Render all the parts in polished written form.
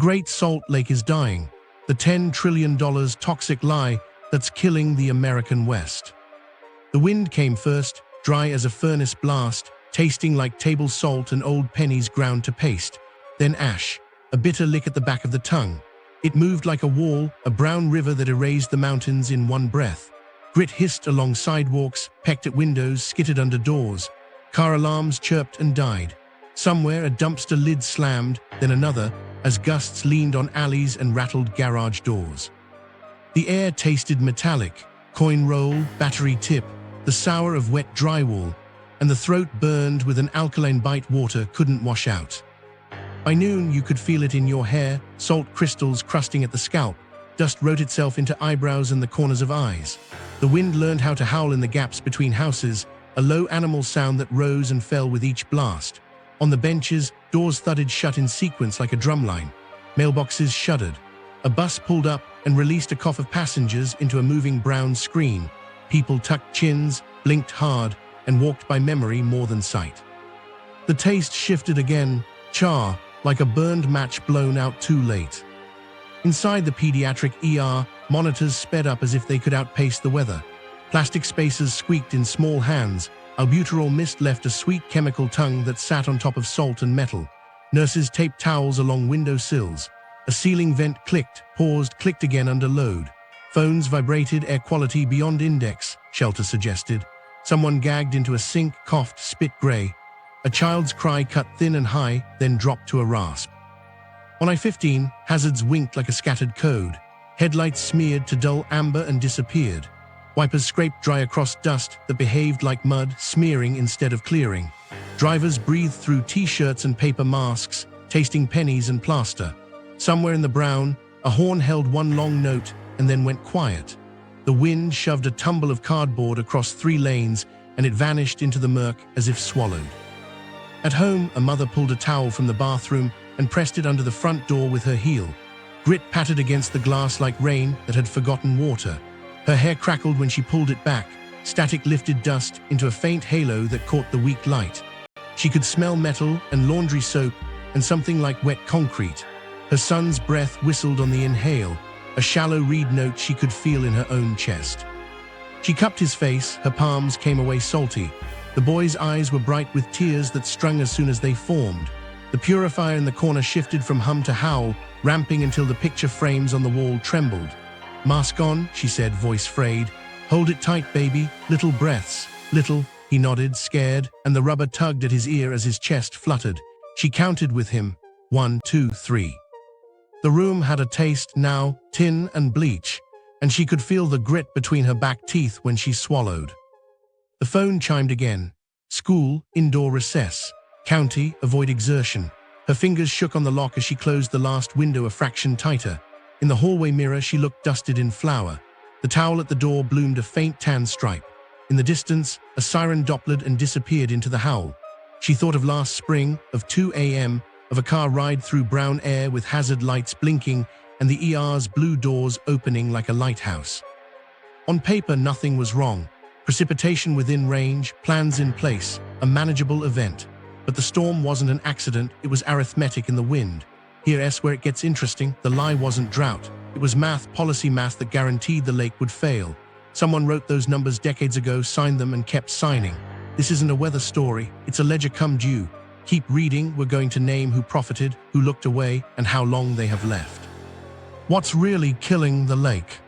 Great Salt Lake is dying, the $10 trillion toxic lie that's killing the American West. The wind came first, dry as a furnace blast, tasting like table salt and old pennies ground to paste. Then ash, a bitter lick at the back of the tongue. It moved like a wall, a brown river that erased the mountains in one breath. Grit hissed along sidewalks, pecked at windows, skittered under doors. Car alarms chirped and died. Somewhere a dumpster lid slammed, then another, as gusts leaned on alleys and rattled garage doors. The air tasted metallic, coin roll, battery tip, the sour of wet drywall, and the throat burned with an alkaline bite water couldn't wash out. By noon, you could feel it in your hair, salt crystals crusting at the scalp. Dust wrote itself into eyebrows and the corners of eyes. The wind learned how to howl in the gaps between houses, a low animal sound that rose and fell with each blast. On the benches, doors thudded shut in sequence like a drumline. Mailboxes shuddered. A bus pulled up and released a cough of passengers into a moving brown screen. People tucked chins, blinked hard, and walked by memory more than sight. The taste shifted again, char, like a burned match blown out too late. Inside the pediatric ER, monitors sped up as if they could outpace the weather. Plastic spacers squeaked in small hands. Albuterol mist left a sweet chemical tongue that sat on top of salt and metal. Nurses taped towels along window sills. A ceiling vent clicked, paused, clicked again under load. Phones vibrated, air quality beyond index, Shelter suggested. Someone gagged into a sink, coughed, spit gray. A child's cry cut thin and high, then dropped to a rasp. On I-15, hazards winked like a scattered code. Headlights smeared to dull amber and disappeared. Wipers scraped dry across dust that behaved like mud, smearing instead of clearing. Drivers breathed through t-shirts and paper masks, tasting pennies and plaster. Somewhere in the brown, a horn held one long note and then went quiet. The wind shoved a tumble of cardboard across 3 lanes, and it vanished into the murk as if swallowed. At home, a mother pulled a towel from the bathroom and pressed it under the front door with her heel. Grit pattered against the glass like rain that had forgotten water. Her hair crackled when she pulled it back. Static lifted dust into a faint halo that caught the weak light. She could smell metal and laundry soap and something like wet concrete. Her son's breath whistled on the inhale, a shallow reed note she could feel in her own chest. She cupped his face, her palms came away salty. The boy's eyes were bright with tears that strung as soon as they formed. The purifier in the corner shifted from hum to howl, ramping until the picture frames on the wall trembled. "Mask on," she said, voice frayed. "Hold it tight, baby. Little breaths. Little," he nodded, scared, and the rubber tugged at his ear as his chest fluttered. She counted with him. 1, 2, 3. The room had a taste now, tin and bleach, and she could feel the grit between her back teeth when she swallowed. The phone chimed again. School, indoor recess. County, avoid exertion. Her fingers shook on the lock as she closed the last window a fraction tighter. In the hallway mirror, she looked dusted in flour. The towel at the door bloomed a faint tan stripe. In the distance, a siren dopplered and disappeared into the howl. She thought of last spring, of 2 a.m., of a car ride through brown air with hazard lights blinking and the ER's blue doors opening like a lighthouse. On paper, nothing was wrong. Precipitation within range, plans in place, a manageable event. But the storm wasn't an accident, it was arithmetic in the wind. Here's where it gets interesting. The lie wasn't drought. It was math, policy math that guaranteed the lake would fail. Someone wrote those numbers decades ago, signed them and kept signing. This isn't a weather story, it's a ledger come due. Keep reading, we're going to name who profited, who looked away, and how long they have left. What's really killing the lake?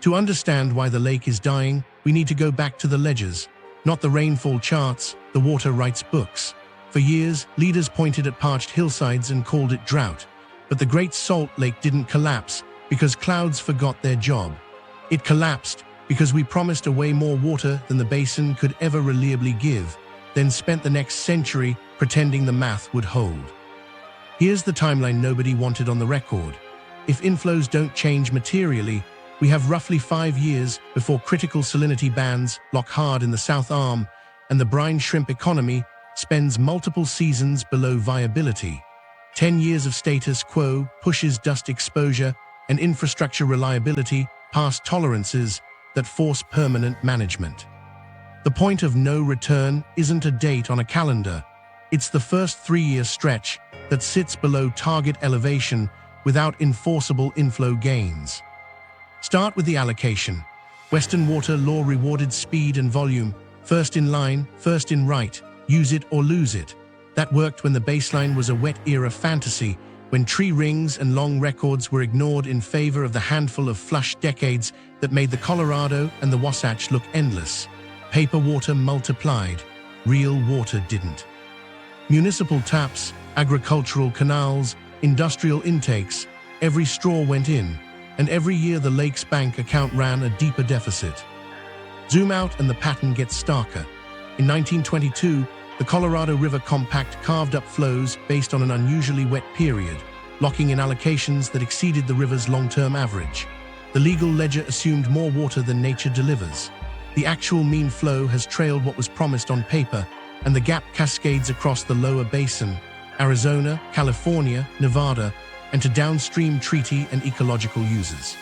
To understand why the lake is dying, we need to go back to the ledgers, not the rainfall charts, the water rights books. For years, leaders pointed at parched hillsides and called it drought. But the Great Salt Lake didn't collapse because clouds forgot their job. It collapsed because we promised away more water than the basin could ever reliably give, then spent the next century pretending the math would hold. Here's the timeline nobody wanted on the record. If inflows don't change materially, we have roughly 5 years before critical salinity bans lock hard in the South Arm and the brine shrimp economy spends multiple seasons below viability. 10 years of status quo pushes dust exposure and infrastructure reliability past tolerances that force permanent management. The point of no return isn't a date on a calendar. It's the first 3-year stretch that sits below target elevation without enforceable inflow gains. Start with the allocation. Western water law rewarded speed and volume, first in line, first in right, use it or lose it. That worked when the baseline was a wet-era fantasy, when tree rings and long records were ignored in favor of the handful of flush decades that made the Colorado and the Wasatch look endless. Paper water multiplied, real water didn't. Municipal taps, agricultural canals, industrial intakes, every straw went in, and every year the lake's bank account ran a deeper deficit. Zoom out and the pattern gets starker. In 1922, the Colorado River Compact carved up flows based on an unusually wet period, locking in allocations that exceeded the river's long-term average. The legal ledger assumed more water than nature delivers. The actual mean flow has trailed what was promised on paper, and the gap cascades across the lower basin, Arizona, California, Nevada, and to downstream treaty and ecological users.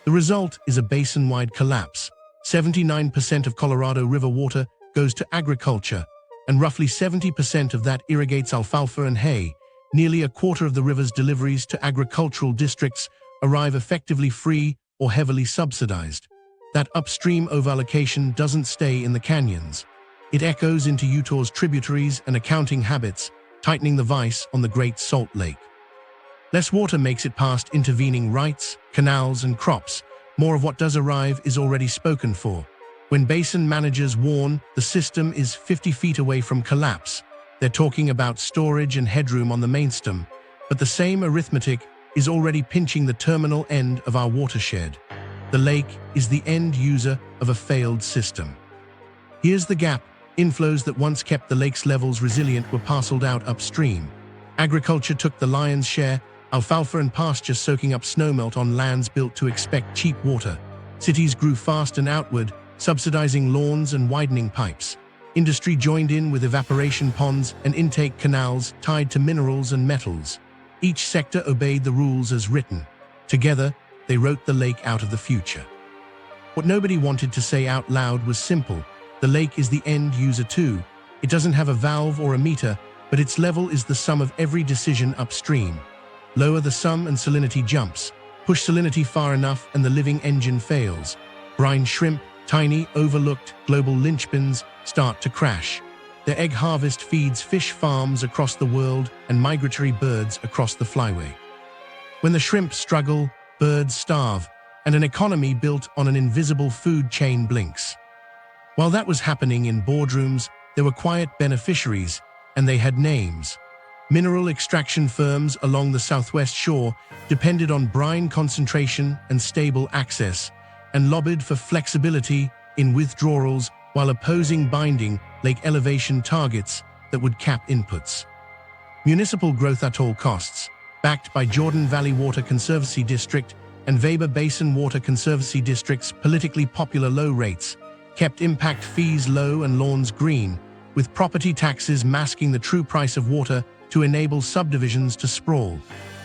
The result is a basin-wide collapse. 79% of Colorado River water goes to agriculture, and roughly 70% of that irrigates alfalfa and hay. Nearly a quarter of the river's deliveries to agricultural districts arrive effectively free or heavily subsidized. That upstream overallocation doesn't stay in the canyons. It echoes into Utah's tributaries and accounting habits, tightening the vice on the Great Salt Lake. Less water makes it past intervening rights, canals, and crops. More of what does arrive is already spoken for. When basin managers warn the system is 50 feet away from collapse, they're talking about storage and headroom on the mainstem, but the same arithmetic is already pinching the terminal end of our watershed. The lake is the end user of a failed system. Here's the gap. Inflows that once kept the lake's levels resilient were parceled out upstream. Agriculture took the lion's share, alfalfa and pasture soaking up snowmelt on lands built to expect cheap water. Cities grew fast and outward, subsidizing lawns and widening pipes. Industry joined in with evaporation ponds and intake canals tied to minerals and metals. Each sector obeyed the rules as written. Together, they wrote the lake out of the future. What nobody wanted to say out loud was simple. The lake is the end user too. It doesn't have a valve or a meter, but its level is the sum of every decision upstream. Lower the sum and salinity jumps. Push salinity far enough and the living engine fails. Brine shrimp, tiny, overlooked, global linchpins, start to crash. Their egg harvest feeds fish farms across the world and migratory birds across the flyway. When the shrimp struggle, birds starve, and an economy built on an invisible food chain blinks. While that was happening in boardrooms, there were quiet beneficiaries, and they had names. Mineral extraction firms along the southwest shore depended on brine concentration and stable access, and lobbied for flexibility in withdrawals while opposing binding lake elevation targets that would cap inputs. Municipal growth at all costs, backed by Jordan Valley Water Conservancy District and Weber Basin Water Conservancy District's politically popular low rates, kept impact fees low and lawns green, with property taxes masking the true price of water to enable subdivisions to sprawl.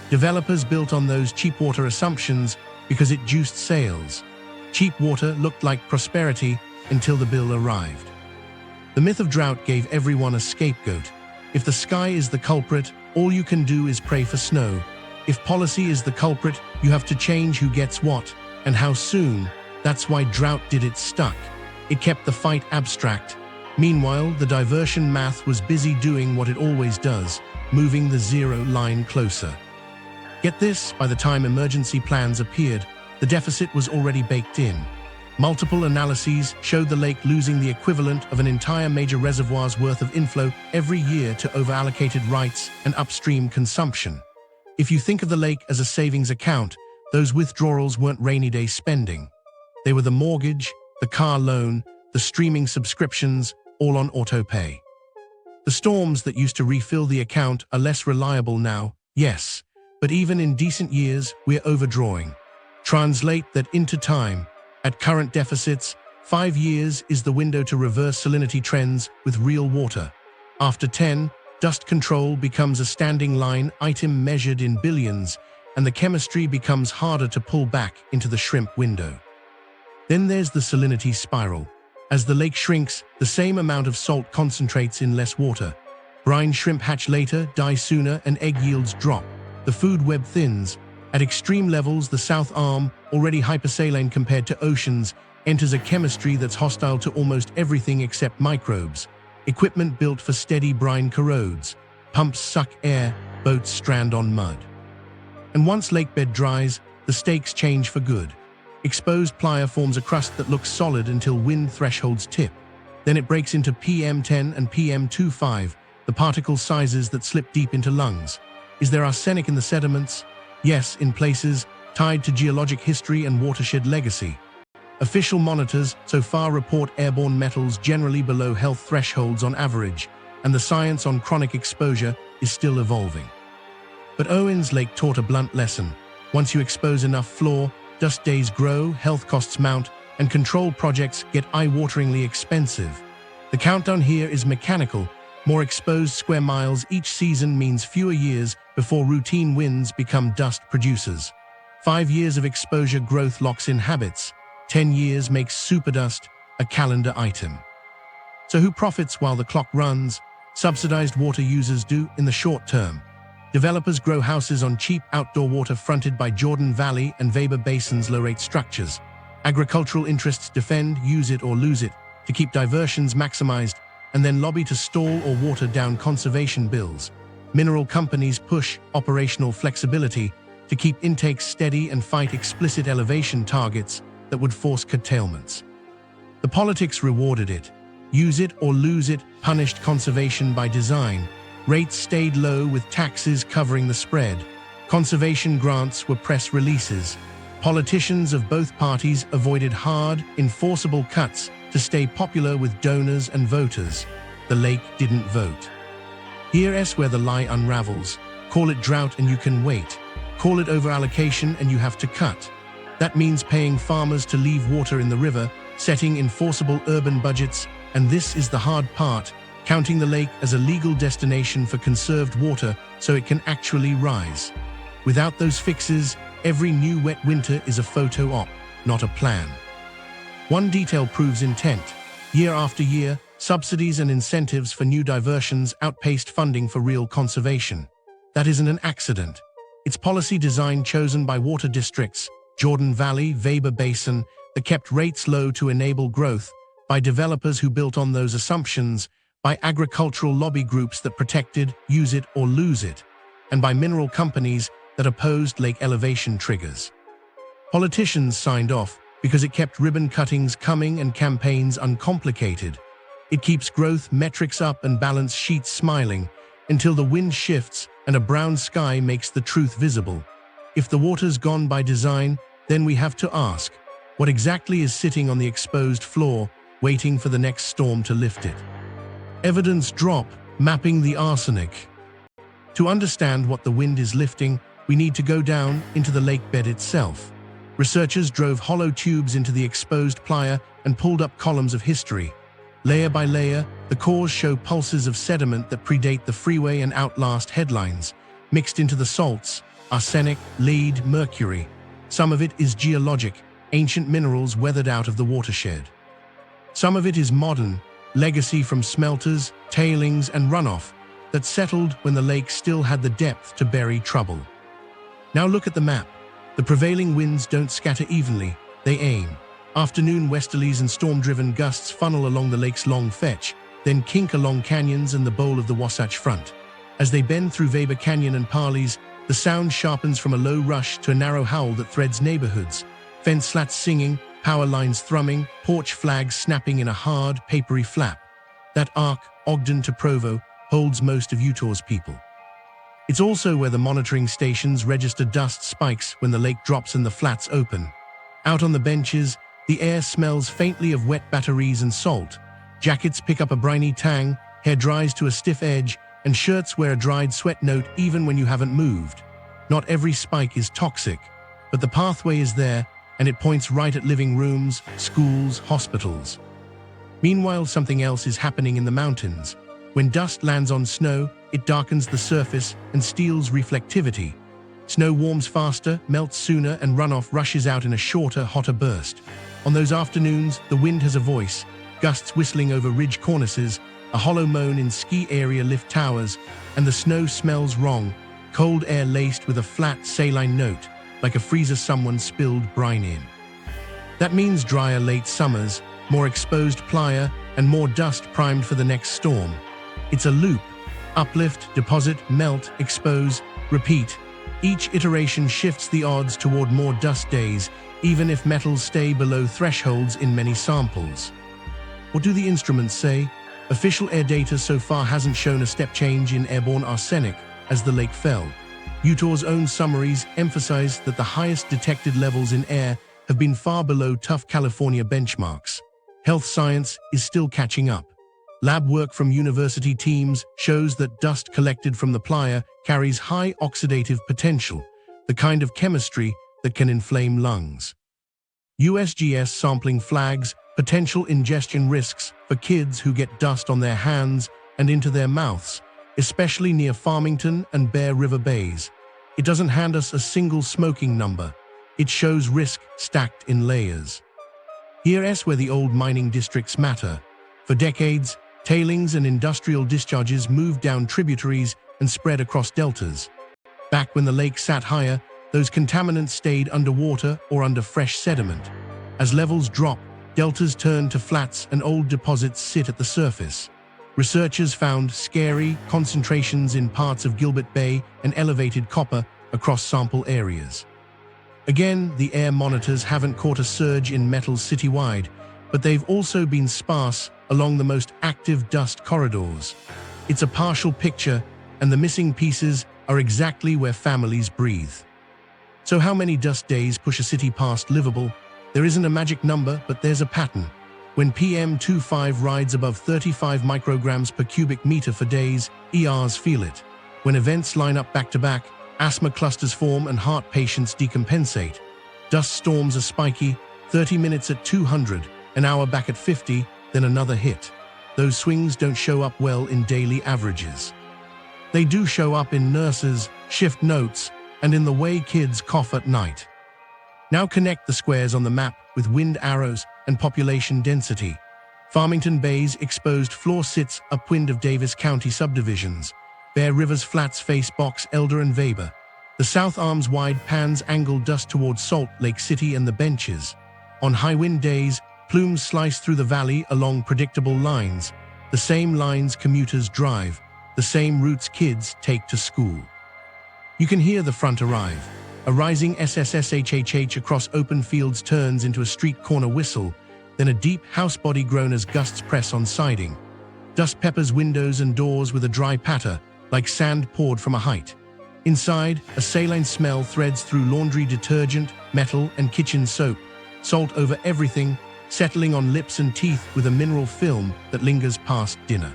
Developers built on those cheap water assumptions because it juiced sales. Cheap water looked like prosperity until the bill arrived. The myth of drought gave everyone a scapegoat. If the sky is the culprit, all you can do is pray for snow. If policy is the culprit, you have to change who gets what and how soon. That's why drought did it stuck. It kept the fight abstract. Meanwhile, the diversion math was busy doing what it always does, moving the zero line closer. Get this, by the time emergency plans appeared, the deficit was already baked in. Multiple analyses showed the lake losing the equivalent of an entire major reservoir's worth of inflow every year to overallocated rights and upstream consumption. If you think of the lake as a savings account, those withdrawals weren't rainy day spending. They were the mortgage, the car loan, the streaming subscriptions, all on autopay. The storms that used to refill the account are less reliable now, yes, but even in decent years, we're overdrawing. Translate that into time. At current deficits, 5 years is the window to reverse salinity trends with real water. After 10, dust control becomes a standing line item measured in billions, and the chemistry becomes harder to pull back into the shrimp window. Then there's the salinity spiral. As the lake shrinks, the same amount of salt concentrates in less water. Brine shrimp hatch later, die sooner, and egg yields drop. The food web thins. At extreme levels, the south arm, already hypersaline compared to oceans, enters a chemistry that's hostile to almost everything except microbes. Equipment built for steady brine corrodes. Pumps suck air, boats strand on mud. And once lakebed dries, the stakes change for good. Exposed playa forms a crust that looks solid until wind thresholds tip. Then it breaks into PM10 and PM25, the particle sizes that slip deep into lungs. Is there arsenic in the sediments? Yes, in places, tied to geologic history and watershed legacy. Official monitors so far report airborne metals generally below health thresholds on average, and the science on chronic exposure is still evolving. But Owens Lake taught a blunt lesson. Once you expose enough floor, dust days grow, health costs mount, and control projects get eye-wateringly expensive. The countdown here is mechanical. More exposed square miles each season means fewer years before routine wins become dust producers. 5 years of exposure growth locks in habits. 10 years makes superdust a calendar item. So who profits while the clock runs? Subsidized water users do in the short term. Developers grow houses on cheap outdoor water fronted by Jordan Valley and Weber Basin's low-rate structures. Agricultural interests defend, use it or lose it, to keep diversions maximized, and then lobby to stall or water down conservation bills. Mineral companies push operational flexibility to keep intakes steady and fight explicit elevation targets that would force curtailments. The politics rewarded it. Use it or lose it punished conservation by design. Rates stayed low with taxes covering the spread. Conservation grants were press releases. Politicians of both parties avoided hard, enforceable cuts to stay popular with donors and voters. The lake didn't vote. Here's where the lie unravels. Call it drought and you can wait. Call it overallocation and you have to cut. That means paying farmers to leave water in the river, setting enforceable urban budgets, and this is the hard part, counting the lake as a legal destination for conserved water so it can actually rise. Without those fixes, every new wet winter is a photo op, not a plan. One detail proves intent. Year after year, subsidies and incentives for new diversions outpaced funding for real conservation. That isn't an accident. It's policy design chosen by water districts, Jordan Valley, Weber Basin, that kept rates low to enable growth, by developers who built on those assumptions, by agricultural lobby groups that protected, use it or lose it, and by mineral companies that opposed lake elevation triggers. Politicians signed off because it kept ribbon cuttings coming and campaigns uncomplicated. It keeps growth metrics up and balance sheets smiling until the wind shifts and a brown sky makes the truth visible. If the water's gone by design, then we have to ask, what exactly is sitting on the exposed floor, waiting for the next storm to lift it? Evidence drop, mapping the arsenic. To understand what the wind is lifting, we need to go down into the lake bed itself. Researchers drove hollow tubes into the exposed playa and pulled up columns of history. Layer by layer, the cores show pulses of sediment that predate the freeway and outlast headlines, mixed into the salts, arsenic, lead, mercury. Some of it is geologic, ancient minerals weathered out of the watershed. Some of it is modern, legacy from smelters, tailings, and runoff that settled when the lake still had the depth to bury trouble. Now look at the map. The prevailing winds don't scatter evenly, they aim. Afternoon westerlies and storm-driven gusts funnel along the lake's long fetch, then kink along canyons and the bowl of the Wasatch Front. As they bend through Weber Canyon and Parleys, the sound sharpens from a low rush to a narrow howl that threads neighborhoods. Fence slats singing, power lines thrumming, porch flags snapping in a hard, papery flap. That arc, Ogden to Provo, holds most of Utah's people. It's also where the monitoring stations register dust spikes when the lake drops and the flats open. Out on the benches, the air smells faintly of wet batteries and salt. Jackets pick up a briny tang, hair dries to a stiff edge, and shirts wear a dried sweat note even when you haven't moved. Not every spike is toxic, but the pathway is there, and it points right at living rooms, schools, hospitals. Meanwhile, something else is happening in the mountains. When dust lands on snow, it darkens the surface and steals reflectivity. Snow warms faster, melts sooner, and runoff rushes out in a shorter, hotter burst. On those afternoons, the wind has a voice, gusts whistling over ridge cornices, a hollow moan in ski area lift towers, and the snow smells wrong, cold air laced with a flat, saline note, like a freezer someone spilled brine in. That means drier late summers, more exposed playa, and more dust primed for the next storm. It's a loop. Uplift, deposit, melt, expose, repeat. Each iteration shifts the odds toward more dust days, even if metals stay below thresholds in many samples. What do the instruments say? Official air data so far hasn't shown a step change in airborne arsenic as the lake fell. Utah's own summaries emphasize that the highest detected levels in air have been far below tough California benchmarks. Health science is still catching up. Lab work from university teams shows that dust collected from the playa carries high oxidative potential, the kind of chemistry that can inflame lungs. USGS sampling flags potential ingestion risks for kids who get dust on their hands and into their mouths, especially near Farmington and Bear River Bays. It doesn't hand us a single smoking number. It shows risk stacked in layers. Here's where the old mining districts matter. For decades, tailings and industrial discharges moved down tributaries and spread across deltas. Back when the lake sat higher, those contaminants stayed underwater or under fresh sediment. As levels drop, deltas turn to flats and old deposits sit at the surface. Researchers found scary concentrations in parts of Gilbert Bay and elevated copper across sample areas. Again, the air monitors haven't caught a surge in metals citywide, but they've also been sparse along the most active dust corridors. It's a partial picture, and the missing pieces are exactly where families breathe. So how many dust days push a city past livable? There isn't a magic number, but there's a pattern. When PM25 rides above 35 micrograms per cubic meter for days, ERs feel it. When events line up back-to-back, asthma clusters form and heart patients decompensate. Dust storms are spiky, 30 minutes at 200, an hour back at 50, then another hit. Those swings don't show up well in daily averages. They do show up in nurses, shift notes, and in the way kids cough at night. Now connect the squares on the map with wind arrows and population density. Farmington Bay's exposed floor sits upwind of Davis County subdivisions. Bear River's flats face Box, Elder, and Weber. The South Arm's wide pans angle dust towards Salt Lake City and the benches. On high wind days, plumes slice through the valley along predictable lines, the same lines commuters drive, the same routes kids take to school. You can hear the front arrive. A rising SSSHHH across open fields turns into a street corner whistle, then a deep house body groan as gusts press on siding. Dust peppers windows and doors with a dry patter, like sand poured from a height. Inside, a saline smell threads through laundry detergent, metal, and kitchen soap, salt over everything, settling on lips and teeth with a mineral film that lingers past dinner.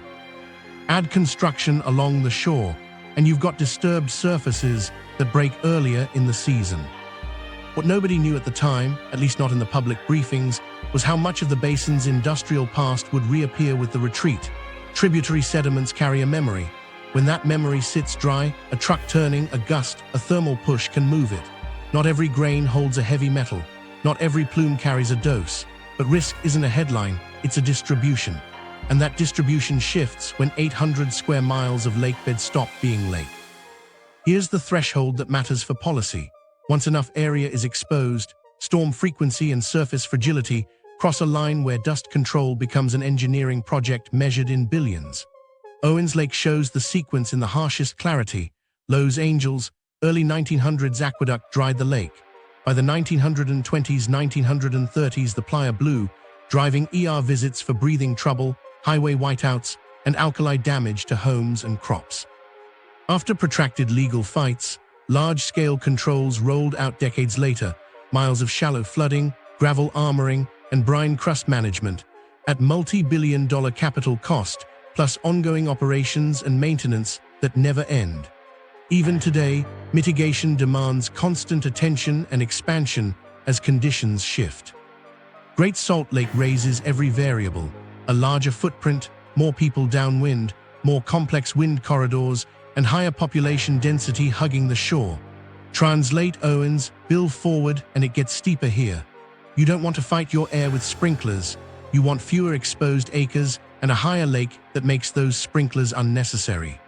Add construction along the shore, and you've got disturbed surfaces that break earlier in the season. What nobody knew at the time, at least not in the public briefings, was how much of the basin's industrial past would reappear with the retreat. Tributary sediments carry a memory. When that memory sits dry, a truck turning, a gust, a thermal push can move it. Not every grain holds a heavy metal. Not every plume carries a dose. But risk isn't a headline, it's a distribution. And that distribution shifts when 800 square miles of lakebed stop being lake. Here's the threshold that matters for policy. Once enough area is exposed, storm frequency and surface fragility cross a line where dust control becomes an engineering project measured in billions. Owens Lake shows the sequence in the harshest clarity. Lowe's Angels, early 1900s aqueduct dried the lake. By the 1920s, 1930s, the playa blew, driving ER visits for breathing trouble, highway whiteouts, and alkali damage to homes and crops. After protracted legal fights, large-scale controls rolled out decades later, miles of shallow flooding, gravel armoring, and brine crust management, at multi-billion-dollar capital cost, plus ongoing operations and maintenance that never end. Even today, mitigation demands constant attention and expansion as conditions shift. Great Salt Lake raises every variable: a larger footprint, more people downwind, more complex wind corridors, and higher population density hugging the shore. Translate Owens, bill forward, and it gets steeper here. You don't want to fight your air with sprinklers. You want fewer exposed acres and a higher lake that makes those sprinklers unnecessary.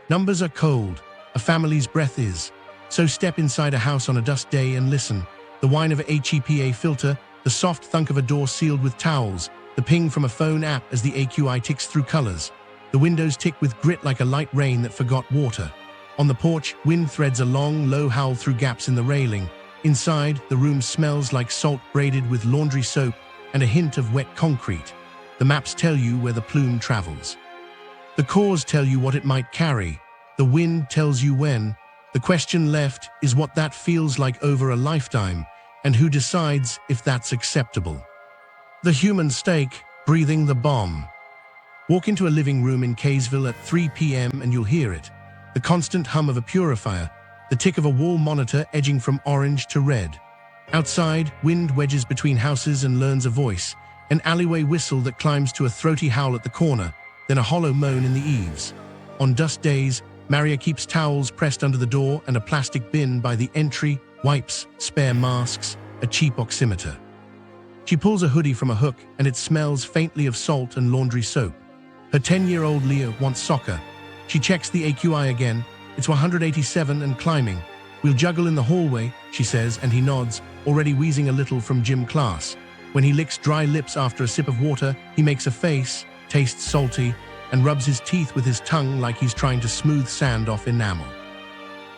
Numbers are cold. a family's breath is. So step inside a house on a dust day and listen. The whine of a HEPA filter, the soft thunk of a door sealed with towels, the ping from a phone app as the AQI ticks through colors. The windows tick with grit like a light rain that forgot water. On the porch, wind threads a long, low howl through gaps in the railing. Inside, the room smells like salt braided with laundry soap and a hint of wet concrete. The maps tell you where the plume travels. The cores tell you what it might carry. The wind tells you when. The question left is what that feels like over a lifetime, and who decides if that's acceptable. The human stake, breathing the bomb. Walk into a living room in Kaysville at 3 p.m. and you'll hear it. The constant hum of a purifier, the tick of a wall monitor edging from orange to red. Outside, wind wedges between houses and learns a voice, an alleyway whistle that climbs to a throaty howl at the corner, then a hollow moan in the eaves. On dust days, Maria keeps towels pressed under the door and a plastic bin by the entry, wipes, spare masks, a cheap oximeter. She pulls a hoodie from a hook and it smells faintly of salt and laundry soap. Her 10-year-old Leah wants soccer. She checks the AQI again. It's 187 and climbing. We'll juggle in the hallway, she says, and he nods, already wheezing a little from gym class. When he licks dry lips after a sip of water, he makes a face, tastes salty, and rubs his teeth with his tongue like he's trying to smooth sand off enamel.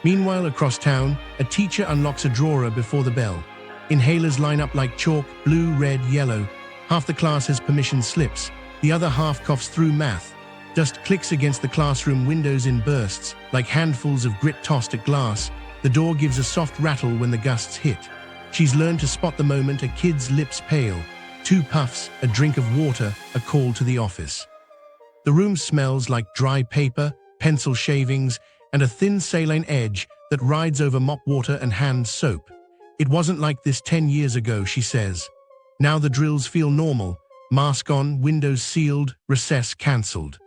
Meanwhile, across town, a teacher unlocks a drawer before the bell. Inhalers line up like chalk, blue, red, yellow. Half the class has permission slips. The other half coughs through math. Dust clicks against the classroom windows in bursts, like handfuls of grit tossed at glass. The door gives a soft rattle when the gusts hit. She's learned to spot the moment a kid's lips pale. 2 puffs, a drink of water, a call to the office. The room smells like dry paper, pencil shavings, and a thin saline edge that rides over mop water and hand soap. It wasn't like this 10 years ago, she says. Now the drills feel normal. Mask on, windows sealed, recess cancelled.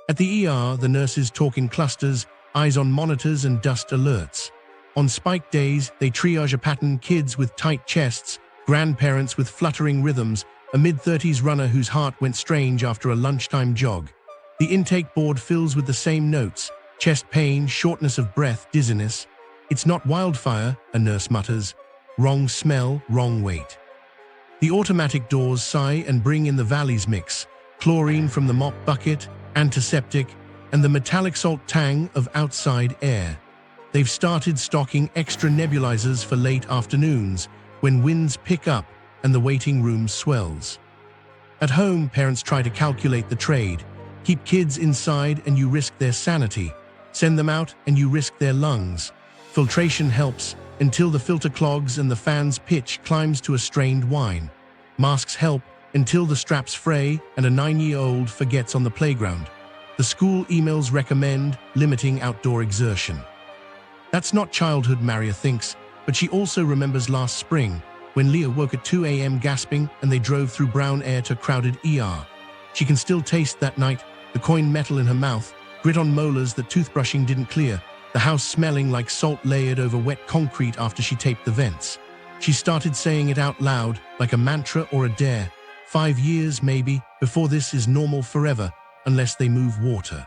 At the ER, the nurses talk in clusters, eyes on monitors and dust alerts. On spike days, they triage a pattern: kids with tight chests, grandparents with fluttering rhythms, a mid-30s runner whose heart went strange after a lunchtime jog. The intake board fills with the same notes: chest pain, shortness of breath, dizziness. It's not wildfire, a nurse mutters. Wrong smell, wrong weight. The automatic doors sigh and bring in the Valley's mix: chlorine from the mop bucket, antiseptic, and the metallic salt tang of outside air. They've started stocking extra nebulizers for late afternoons, when winds pick up and the waiting room swells. At home, parents try to calculate the trade. Keep kids inside and you risk their sanity. Send them out and you risk their lungs. Filtration helps until the filter clogs and the fan's pitch climbs to a strained whine. Masks help until the straps fray and a 9-year-old forgets on the playground. The school emails recommend limiting outdoor exertion. That's not childhood, Maria thinks, but she also remembers last spring, when Leah woke at 2 a.m. gasping and they drove through brown air to crowded ER. She can still taste that night, the coin metal in her mouth, grit on molars that toothbrushing didn't clear, the house smelling like salt layered over wet concrete after she taped the vents. She started saying it out loud, like a mantra or a dare. 5 years, maybe, before this is normal forever, unless they move water.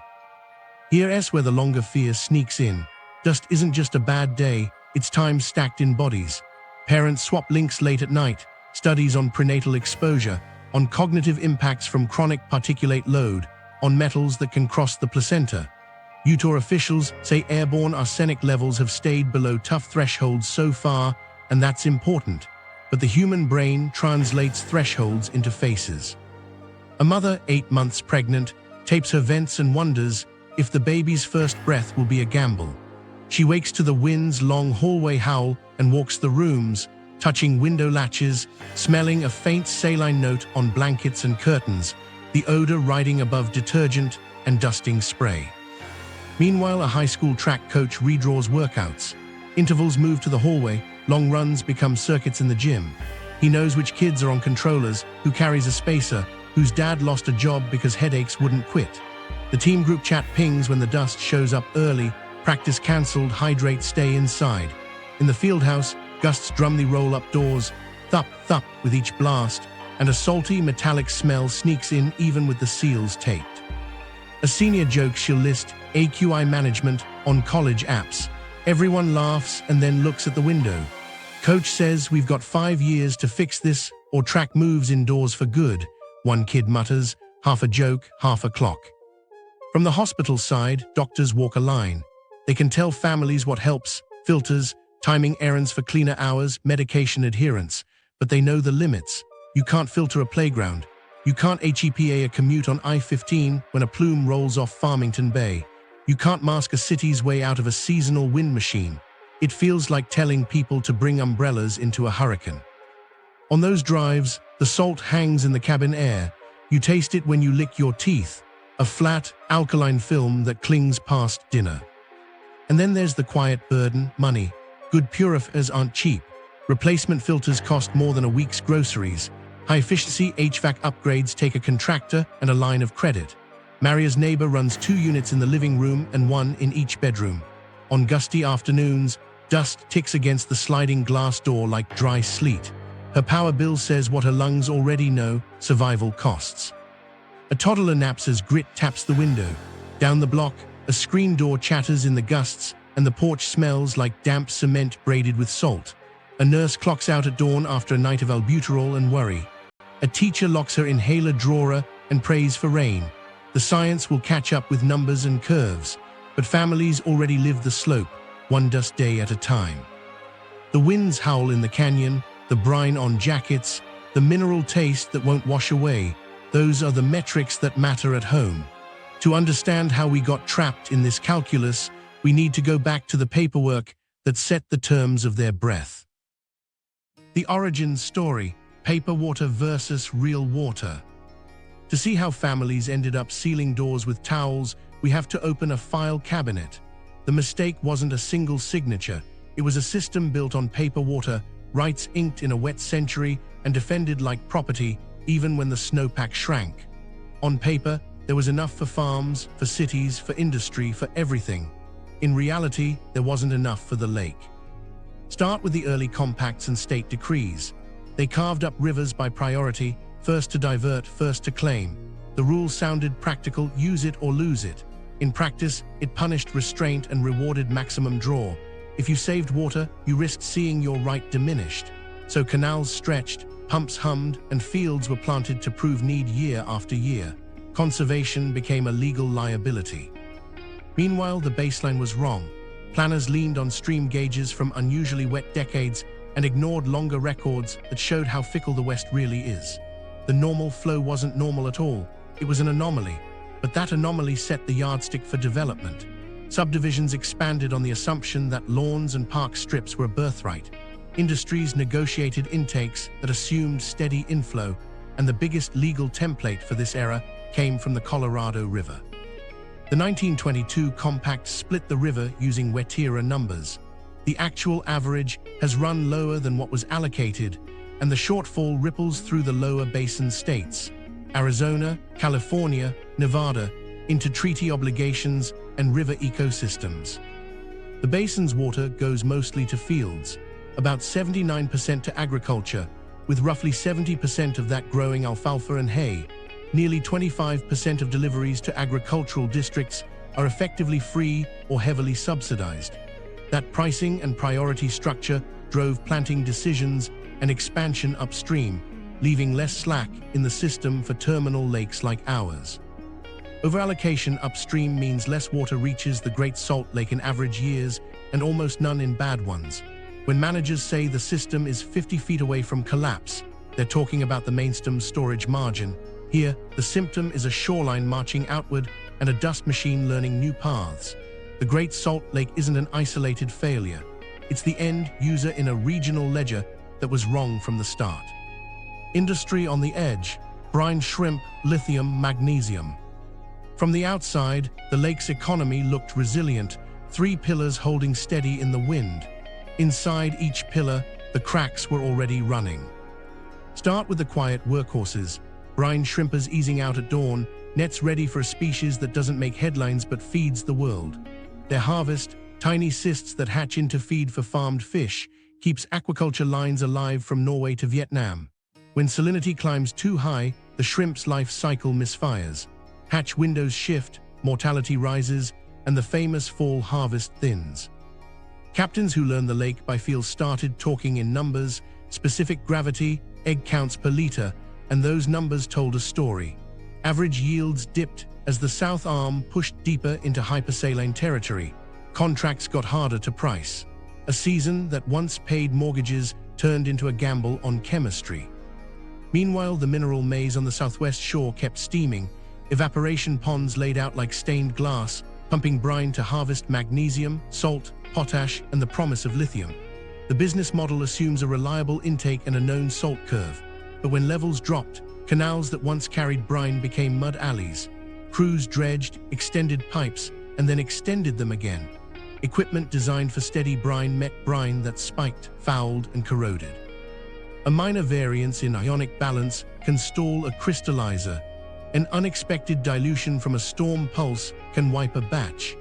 Here's where the longer fear sneaks in. Dust isn't just a bad day, it's time stacked in bodies. Parents swap links late at night, studies on prenatal exposure, on cognitive impacts from chronic particulate load, on metals that can cross the placenta. Utah officials say airborne arsenic levels have stayed below tough thresholds so far, and that's important. But the human brain translates thresholds into faces. A mother, 8 months pregnant, tapes her vents and wonders if the baby's first breath will be a gamble. She wakes to the wind's long hallway howl and walks the rooms, touching window latches, smelling a faint saline note on blankets and curtains, the odor riding above detergent and dusting spray. Meanwhile, a high school track coach redraws workouts. Intervals move to the hallway, long runs become circuits in the gym. He knows which kids are on controllers, who carries a spacer, whose dad lost a job because headaches wouldn't quit. The team group chat pings when the dust shows up early, practice cancelled, hydrate, stay inside. In the field house, gusts drum the roll-up doors, thup, thup with each blast, and a salty metallic smell sneaks in even with the seals taped. A senior jokes she'll list AQI management on college apps. Everyone laughs and then looks at the window. Coach says we've got 5 years to fix this or track moves indoors for good. One kid mutters, half a joke, half a clock. From the hospital side, doctors walk a line. They can tell families what helps, filters, timing errands for cleaner hours, medication adherence. But they know the limits. You can't filter a playground. You can't HEPA a commute on I-15 when a plume rolls off Farmington Bay. You can't mask a city's way out of a seasonal wind machine. It feels like telling people to bring umbrellas into a hurricane. On those drives, the salt hangs in the cabin air. You taste it when you lick your teeth, a flat, alkaline film that clings past dinner. And then there's the quiet burden, money. Good purifiers aren't cheap. Replacement filters cost more than a week's groceries. High-efficiency HVAC upgrades take a contractor and a line of credit. Maria's neighbor runs 2 units in the living room and 1 in each bedroom. On gusty afternoons, dust ticks against the sliding glass door like dry sleet. Her power bill says what her lungs already know: survival costs. A toddler naps as grit taps the window. Down the block, a screen door chatters in the gusts, and the porch smells like damp cement braided with salt. A nurse clocks out at dawn after a night of albuterol and worry. A teacher locks her inhaler drawer and prays for rain. The science will catch up with numbers and curves, but families already live the slope, one dust day at a time. The winds howl in the canyon, the brine on jackets, the mineral taste that won't wash away. Those are the metrics that matter at home. To understand how we got trapped in this calculus, we need to go back to the paperwork that set the terms of their breath. The origin story: paper water versus real water. To see how families ended up sealing doors with towels, we have to open a file cabinet. The mistake wasn't a single signature. It was a system built on paper water, rights inked in a wet century and defended like property, even when the snowpack shrank. On paper, there was enough for farms, for cities, for industry, for everything. In reality, there wasn't enough for the lake. Start with the early compacts and state decrees. They carved up rivers by priority, first to divert, first to claim. The rules sounded practical: use it or lose it. In practice, it punished restraint and rewarded maximum draw. If you saved water, you risked seeing your right diminished. So canals stretched, pumps hummed, and fields were planted to prove need year after year. Conservation became a legal liability. Meanwhile, the baseline was wrong. Planners leaned on stream gauges from unusually wet decades and ignored longer records that showed how fickle the West really is. The normal flow wasn't normal at all. It was an anomaly, but that anomaly set the yardstick for development. Subdivisions expanded on the assumption that lawns and park strips were a birthright. Industries negotiated intakes that assumed steady inflow, and the biggest legal template for this era came from the Colorado River. The 1922 compact split the river using wet-era numbers. The actual average has run lower than what was allocated, and the shortfall ripples through the lower basin states, Arizona, California, Nevada, into treaty obligations and river ecosystems. The basin's water goes mostly to fields, about 79% to agriculture, with roughly 70% of that growing alfalfa and hay. Nearly 25% of deliveries to agricultural districts are effectively free or heavily subsidized. That pricing and priority structure drove planting decisions and expansion upstream, leaving less slack in the system for terminal lakes like ours. Overallocation upstream means less water reaches the Great Salt Lake in average years and almost none in bad ones. When managers say the system is 50 feet away from collapse, they're talking about the mainstem storage margin. Here, the symptom is a shoreline marching outward and a dust machine learning new paths. The Great Salt Lake isn't an isolated failure. It's the end user in a regional ledger that was wrong from the start. Industry on the edge: brine, shrimp, lithium, magnesium. From the outside, the lake's economy looked resilient, 3 pillars holding steady in the wind. Inside each pillar, the cracks were already running. Start with the quiet workhorses: brine shrimpers easing out at dawn, nets ready for a species that doesn't make headlines but feeds the world. Their harvest, tiny cysts that hatch into feed for farmed fish, keeps aquaculture lines alive from Norway to Vietnam. When salinity climbs too high, the shrimp's life cycle misfires. Hatch windows shift, mortality rises, and the famous fall harvest thins. Captains who learned the lake by feel started talking in numbers, specific gravity, egg counts per liter, and those numbers told a story. Average yields dipped as the South Arm pushed deeper into hypersaline territory. Contracts got harder to price. A season that once paid mortgages turned into a gamble on chemistry. Meanwhile, the mineral maze on the southwest shore kept steaming, evaporation ponds laid out like stained glass, pumping brine to harvest magnesium, salt, potash, and the promise of lithium. The business model assumes a reliable intake and a known salt curve, but when levels dropped, canals that once carried brine became mud alleys. Crews dredged, extended pipes, and then extended them again. Equipment designed for steady brine met brine that spiked, fouled, and corroded. A minor variance in ionic balance can stall a crystallizer. An unexpected dilution from a storm pulse can wipe a batch.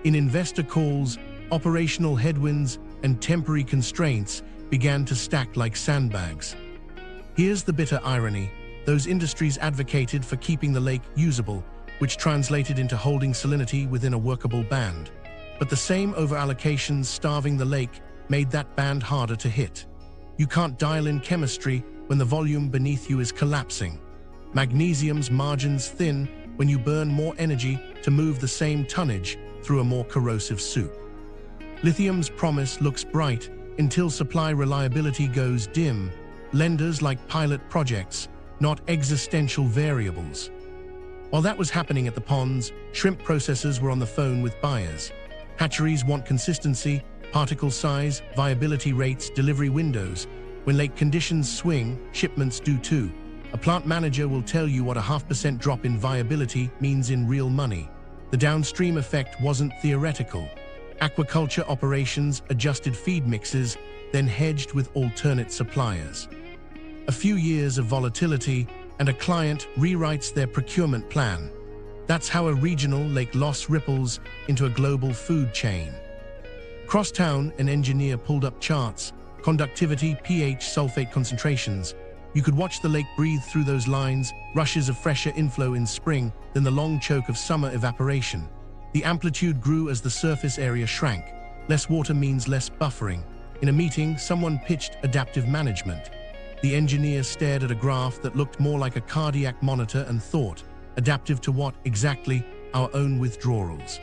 In investor calls, operational headwinds and temporary constraints began to stack like sandbags. Here's the bitter irony. Those industries advocated for keeping the lake usable, which translated into holding salinity within a workable band. But the same overallocations starving the lake made that band harder to hit. You can't dial in chemistry when the volume beneath you is collapsing. Magnesium's margins thin when you burn more energy to move the same tonnage through a more corrosive soup. Lithium's promise looks bright until supply reliability goes dim. Lenders like pilot projects, not existential variables. While that was happening at the ponds, shrimp processors were on the phone with buyers. Hatcheries want consistency, particle size, viability rates, delivery windows. When lake conditions swing, shipments do too. A plant manager will tell you what a 0.5% drop in viability means in real money. The downstream effect wasn't theoretical. Aquaculture operations adjusted feed mixes, then hedged with alternate suppliers. A few years of volatility, and a client rewrites their procurement plan. That's how a regional lake loss ripples into a global food chain. Crosstown, an engineer pulled up charts, conductivity, pH, sulfate concentrations. You could watch the lake breathe through those lines, rushes of fresher inflow in spring, then the long choke of summer evaporation. The amplitude grew as the surface area shrank. Less water means less buffering. In a meeting, someone pitched adaptive management. The engineer stared at a graph that looked more like a cardiac monitor and thought, adaptive to what exactly? Our own withdrawals.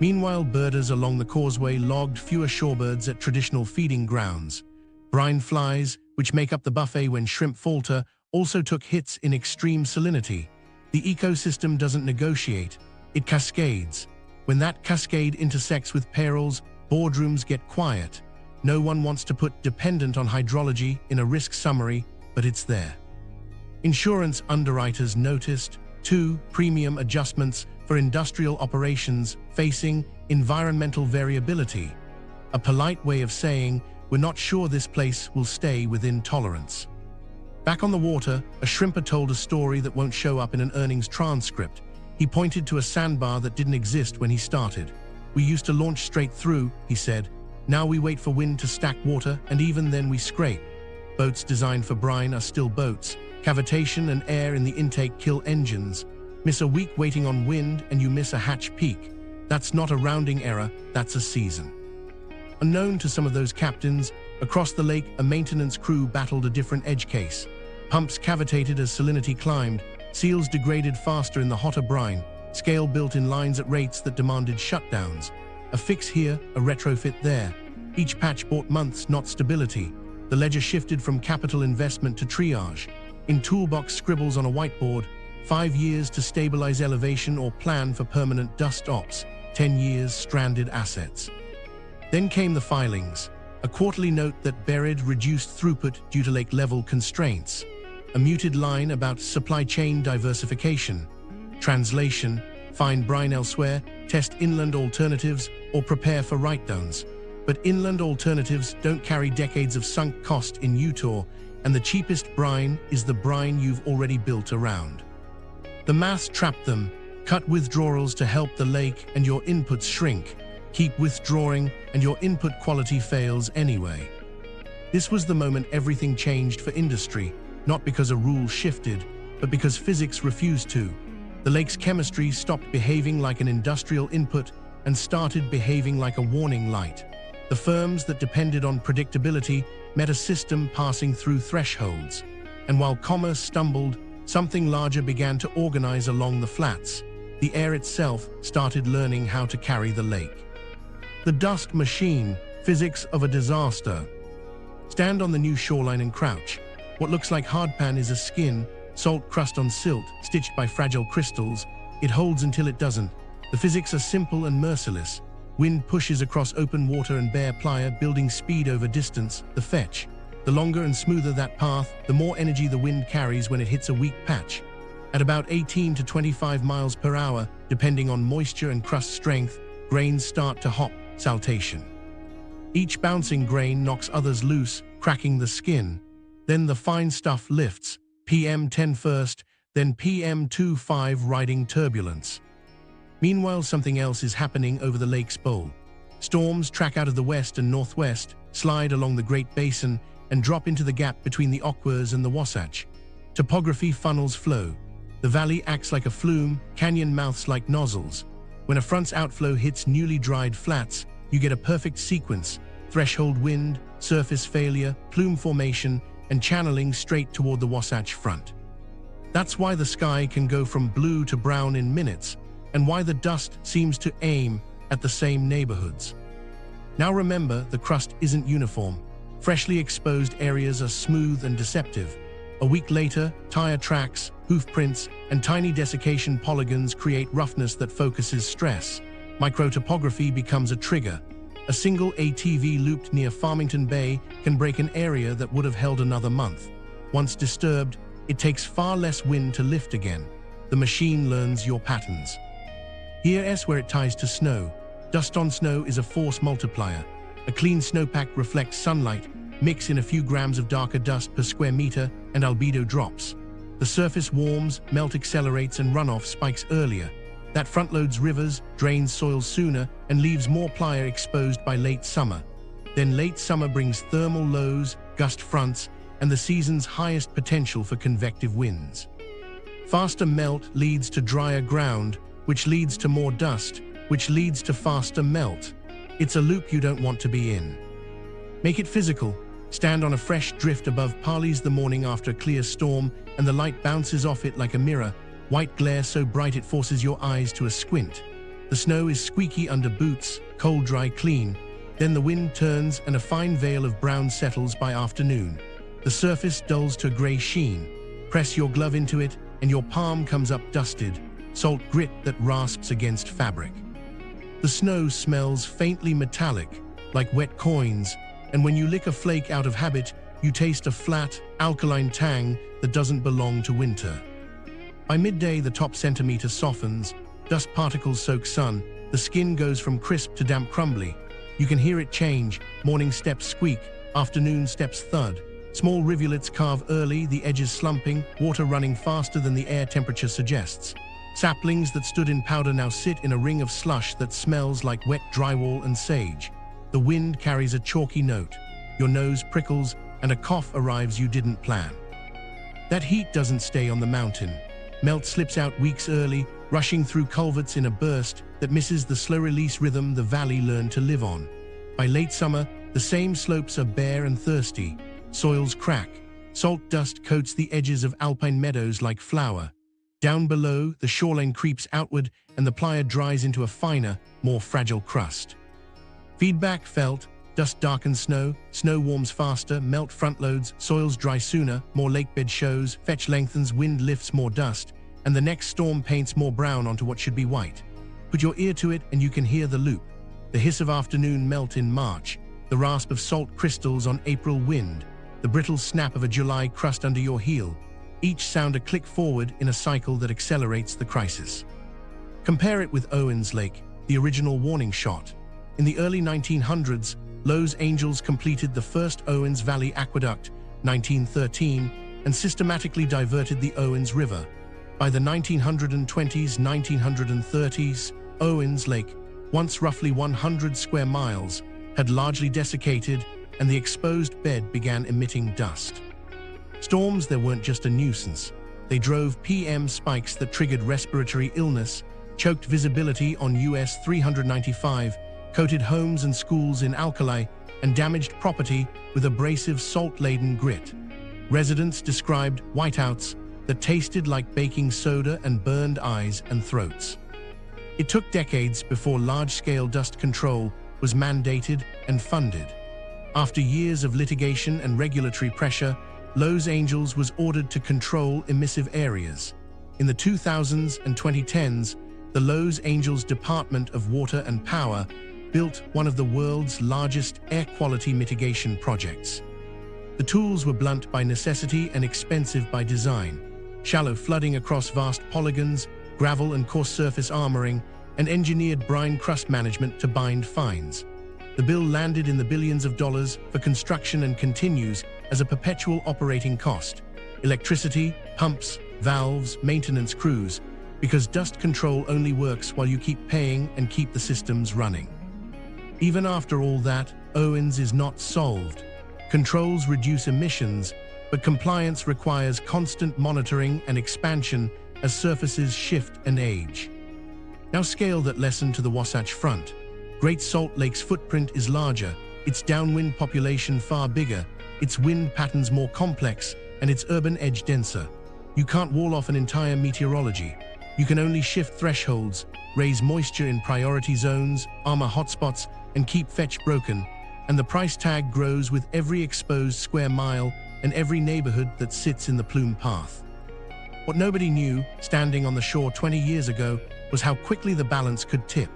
Meanwhile, birders along the causeway logged fewer shorebirds at traditional feeding grounds. Brine flies, which make up the buffet when shrimp falter, also took hits in extreme salinity. The ecosystem doesn't negotiate, it cascades. When that cascade intersects with perils, boardrooms get quiet. No one wants to put dependent on hydrology in a risk summary, but it's there. Insurance underwriters noticed, too, premium adjustments for industrial operations facing environmental variability. A polite way of saying, we're not sure this place will stay within tolerance. Back on the water, a shrimper told a story that won't show up in an earnings transcript. He pointed to a sandbar that didn't exist when he started. We used to launch straight through, he said. Now we wait for wind to stack water, and even then we scrape. Boats designed for brine are still boats. Cavitation and air in the intake kill engines. Miss a week waiting on wind and you miss a hatch peak. That's not a rounding error, that's a season. Unknown to some of those captains, across the lake a maintenance crew battled a different edge case. Pumps cavitated as salinity climbed, seals degraded faster in the hotter brine, scale built in lines at rates that demanded shutdowns. A fix here, a retrofit there. Each patch bought months, not stability. The ledger shifted from capital investment to triage. In toolbox scribbles on a whiteboard, 5 years to stabilize elevation or plan for permanent dust ops, 10 years stranded assets. Then came the filings, a quarterly note that buried reduced throughput due to lake level constraints, a muted line about supply chain diversification. Translation: find brine elsewhere, test inland alternatives, or prepare for write-downs. But inland alternatives don't carry decades of sunk cost in Utah, and the cheapest brine is the brine you've already built around. The math trapped them. Cut withdrawals to help the lake and your inputs shrink. Keep withdrawing and your input quality fails anyway. This was the moment everything changed for industry, not because a rule shifted, but because physics refused to. The lake's chemistry stopped behaving like an industrial input and started behaving like a warning light. The firms that depended on predictability met a system passing through thresholds. And while commerce stumbled, something larger began to organize along the flats. The air itself started learning how to carry the lake. The dust machine, physics of a disaster. Stand on the new shoreline and crouch. What looks like hardpan is a skin, salt crust on silt, stitched by fragile crystals. It holds until it doesn't. The physics are simple and merciless. Wind pushes across open water and bare playa, building speed over distance, the fetch. The longer and smoother that path, the more energy the wind carries when it hits a weak patch. At about 18 to 25 miles per hour, depending on moisture and crust strength, grains start to hop, saltation. Each bouncing grain knocks others loose, cracking the skin. Then the fine stuff lifts, PM10 first, then PM25 riding turbulence. Meanwhile, something else is happening over the lake's bowl. Storms track out of the west and northwest, slide along the Great Basin, and drop into the gap between the Oquas and the Wasatch. Topography funnels flow. The valley acts like a flume, canyon mouths like nozzles. When a front's outflow hits newly dried flats, you get a perfect sequence: threshold wind, surface failure, plume formation, and channeling straight toward the Wasatch Front. That's why the sky can go from blue to brown in minutes, and why the dust seems to aim at the same neighborhoods. Now remember, the crust isn't uniform. Freshly exposed areas are smooth and deceptive. A week later, tire tracks, hoof prints, and tiny desiccation polygons create roughness that focuses stress. Microtopography becomes a trigger. A single ATV looped near Farmington Bay can break an area that would have held another month. Once disturbed, it takes far less wind to lift again. The machine learns your patterns. Here's where it ties to snow. Dust on snow is a force multiplier. A clean snowpack reflects sunlight, mix in a few grams of darker dust per square meter, and albedo drops. The surface warms, melt accelerates, and runoff spikes earlier. That front-loads rivers, drains soil sooner, and leaves more playa exposed by late summer. Then late summer brings thermal lows, gust fronts, and the season's highest potential for convective winds. Faster melt leads to drier ground, which leads to more dust, which leads to faster melt. It's a loop you don't want to be in. Make it physical. Stand on a fresh drift above Parley's the morning after a clear storm, and the light bounces off it like a mirror, white glare so bright it forces your eyes to a squint. The snow is squeaky under boots, cold, dry, clean. Then the wind turns and a fine veil of brown settles by afternoon. The surface dulls to a gray sheen. Press your glove into it, and your palm comes up dusted, salt grit that rasps against fabric. The snow smells faintly metallic, like wet coins, and when you lick a flake out of habit, you taste a flat, alkaline tang that doesn't belong to winter. By midday, the top centimeter softens, dust particles soak sun, the skin goes from crisp to damp crumbly. You can hear it change, morning steps squeak, afternoon steps thud. Small rivulets carve early, the edges slumping, water running faster than the air temperature suggests. Saplings that stood in powder now sit in a ring of slush that smells like wet drywall and sage. The wind carries a chalky note. Your nose prickles, and a cough arrives you didn't plan. That heat doesn't stay on the mountain. Melt slips out weeks early, rushing through culverts in a burst that misses the slow-release rhythm the valley learned to live on. By late summer, the same slopes are bare and thirsty. Soils crack. Salt dust coats the edges of alpine meadows like flour. Down below, the shoreline creeps outward, and the playa dries into a finer, more fragile crust. Feedback felt. Dust darkens snow, snow warms faster, melt frontloads, soils dry sooner, more lakebed shows, fetch lengthens, wind lifts more dust, and the next storm paints more brown onto what should be white. Put your ear to it and you can hear the loop. The hiss of afternoon melt in March, the rasp of salt crystals on April wind, the brittle snap of a July crust under your heel. Each sound a click forward in a cycle that accelerates the crisis. Compare it with Owens Lake, the original warning shot. In the early 1900s, Los Angeles completed the first Owens Valley Aqueduct, 1913, and systematically diverted the Owens River. By the 1920s, 1930s, Owens Lake, once roughly 100 square miles, had largely desiccated, and the exposed bed began emitting dust. Storms there weren't just a nuisance. They drove PM spikes that triggered respiratory illness, choked visibility on US 395, coated homes and schools in alkali, and damaged property with abrasive salt-laden grit. Residents described whiteouts that tasted like baking soda and burned eyes and throats. It took decades before large-scale dust control was mandated and funded. After years of litigation and regulatory pressure, Los Angeles was ordered to control emissive areas. In the 2000s and 2010s, the Los Angeles Department of Water and Power built one of the world's largest air quality mitigation projects. The tools were blunt by necessity and expensive by design. Shallow flooding across vast polygons, gravel and coarse surface armoring, and engineered brine crust management to bind fines. The bill landed in the billions of dollars for construction and continues as a perpetual operating cost. Electricity, pumps, valves, maintenance crews, because dust control only works while you keep paying and keep the systems running. Even after all that, Owens is not solved. Controls reduce emissions, but compliance requires constant monitoring and expansion as surfaces shift and age. Now scale that lesson to the Wasatch Front. Great Salt Lake's footprint is larger, its downwind population far bigger, its wind patterns more complex, and its urban edge denser. You can't wall off an entire meteorology. You can only shift thresholds, raise moisture in priority zones, armor hotspots, and keep fetch broken, and the price tag grows with every exposed square mile and every neighborhood that sits in the plume path. What nobody knew, standing on the shore 20 years ago, was how quickly the balance could tip.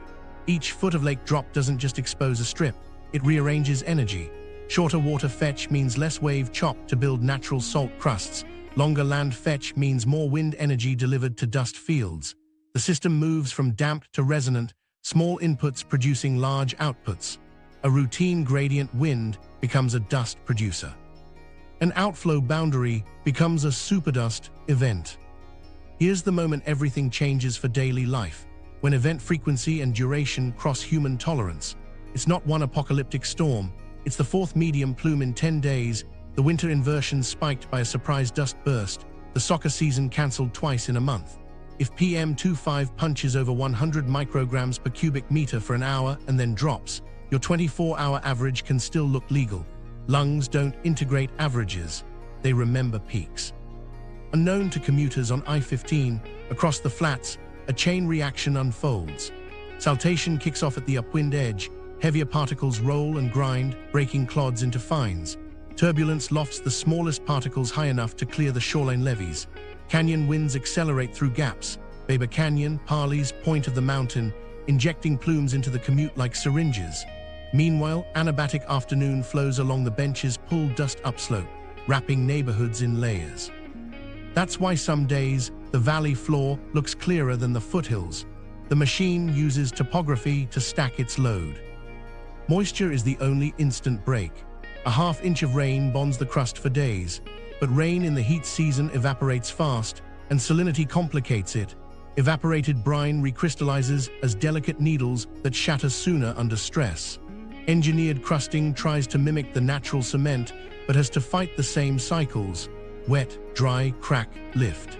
Each foot of lake drop doesn't just expose a strip, it rearranges energy. Shorter water fetch means less wave chop to build natural salt crusts. Longer land fetch means more wind energy delivered to dust fields. The system moves from damp to resonant, small inputs producing large outputs. A routine gradient wind becomes a dust producer. An outflow boundary becomes a superdust event. Here's the moment everything changes for daily life, when event frequency and duration cross human tolerance. It's not one apocalyptic storm, it's the fourth medium plume in 10 days, the winter inversion spiked by a surprise dust burst, the soccer season cancelled twice in a month. If PM25 punches over 100 micrograms per cubic meter for an hour and then drops, your 24-hour average can still look legal. Lungs don't integrate averages, they remember peaks. Unknown to commuters on I-15, across the flats, a chain reaction unfolds. Saltation kicks off at the upwind edge, heavier particles roll and grind, breaking clods into fines. Turbulence lofts the smallest particles high enough to clear the shoreline levees. Canyon winds accelerate through gaps, Baber Canyon, Parley's point of the mountain, injecting plumes into the commute like syringes. Meanwhile, anabatic afternoon flows along the benches pull dust upslope, wrapping neighborhoods in layers. That's why some days, the valley floor looks clearer than the foothills. The machine uses topography to stack its load. Moisture is the only instant break. A half-inch of rain bonds the crust for days, but rain in the heat season evaporates fast, and salinity complicates it. Evaporated brine recrystallizes as delicate needles that shatter sooner under stress. Engineered crusting tries to mimic the natural cement, but has to fight the same cycles: wet, dry, crack, lift.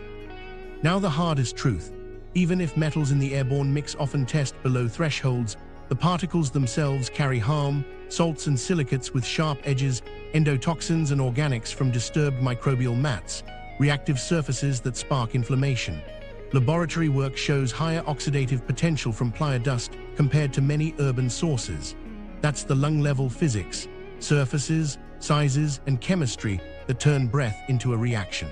Now the hardest truth. Even if metals in the airborne mix often test below thresholds, the particles themselves carry harm, salts and silicates with sharp edges, endotoxins and organics from disturbed microbial mats, reactive surfaces that spark inflammation. Laboratory work shows higher oxidative potential from playa dust compared to many urban sources. That's the lung-level physics, surfaces, sizes, and chemistry that turn breath into a reaction.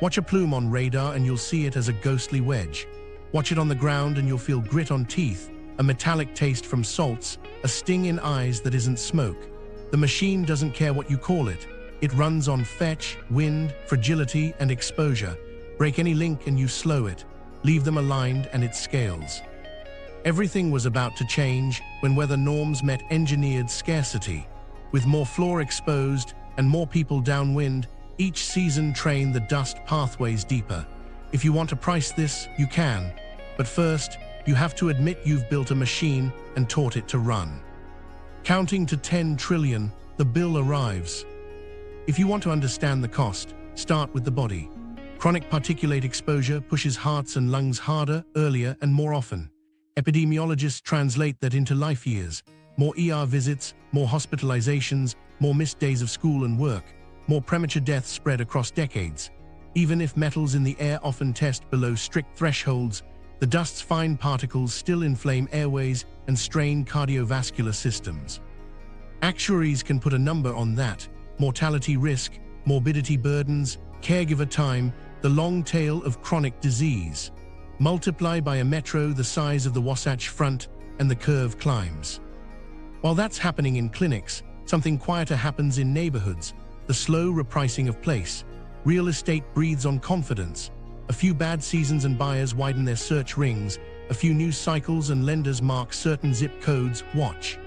Watch a plume on radar and you'll see it as a ghostly wedge. Watch it on the ground and you'll feel grit on teeth, a metallic taste from salts, a sting in eyes that isn't smoke. The machine doesn't care what you call it. It runs on fetch, wind, fragility, and exposure. Break any link and you slow it. Leave them aligned and it scales. Everything was about to change when weather norms met engineered scarcity. With more floor exposed and more people downwind, each season trained the dust pathways deeper. If you want to price this, you can. But first, you have to admit you've built a machine and taught it to run. Counting to 10 trillion, the bill arrives. If you want to understand the cost, start with the body. Chronic particulate exposure pushes hearts and lungs harder, earlier, and more often. Epidemiologists translate that into life years: more ER visits, more hospitalizations, more missed days of school and work, more premature deaths spread across decades. Even if metals in the air often test below strict thresholds, the dust's fine particles still inflame airways and strain cardiovascular systems. Actuaries can put a number on that: mortality risk, morbidity burdens, caregiver time, the long tail of chronic disease. Multiply by a metro the size of the Wasatch Front, and the curve climbs. While that's happening in clinics, something quieter happens in neighborhoods: the slow repricing of place. Real estate breathes on confidence. A few bad seasons and buyers widen their search rings. A few news cycles and lenders mark certain zip codes watch.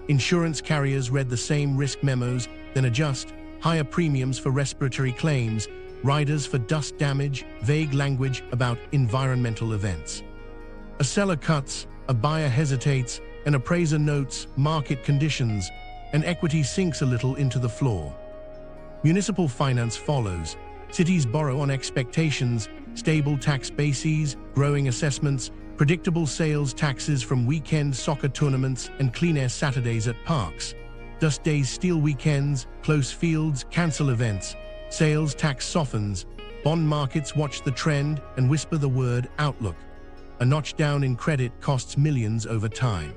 Insurance carriers read the same risk memos, then adjust: higher premiums for respiratory claims, riders for dust damage, vague language about environmental events. A seller cuts, a buyer hesitates, an appraiser notes market conditions, and equity sinks a little into the floor. Municipal finance follows. Cities borrow on expectations: stable tax bases, growing assessments, predictable sales taxes from weekend soccer tournaments and clean air Saturdays at parks. Dust days steal weekends, close fields cancel events. Sales tax softens. Bond markets watch the trend and whisper the word outlook. A notch down in credit costs millions over time.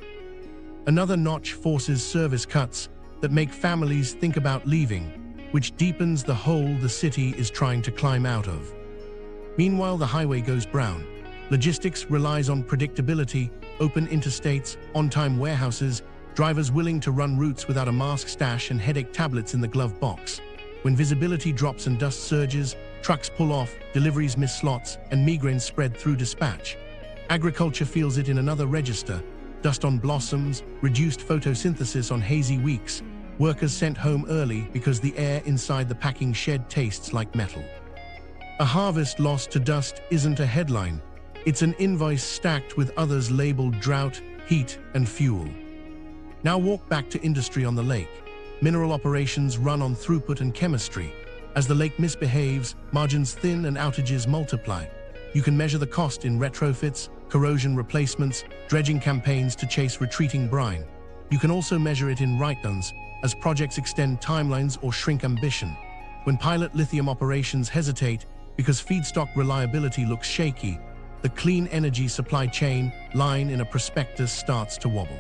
Another notch forces service cuts that make families think about leaving, which deepens the hole the city is trying to climb out of. Meanwhile, the highway goes brown. Logistics relies on predictability: open interstates, on-time warehouses, drivers willing to run routes without a mask stash and headache tablets in the glove box. When visibility drops and dust surges, trucks pull off, deliveries miss slots, and migraines spread through dispatch. Agriculture feels it in another register: dust on blossoms, reduced photosynthesis on hazy weeks, workers sent home early because the air inside the packing shed tastes like metal. A harvest lost to dust isn't a headline. It's an invoice stacked with others labeled drought, heat, and fuel. Now walk back to industry on the lake. Mineral operations run on throughput and chemistry. As the lake misbehaves, margins thin and outages multiply. You can measure the cost in retrofits, corrosion replacements, dredging campaigns to chase retreating brine. You can also measure it in write-downs, as projects extend timelines or shrink ambition. When pilot lithium operations hesitate because feedstock reliability looks shaky, the clean energy supply chain line in a prospectus starts to wobble.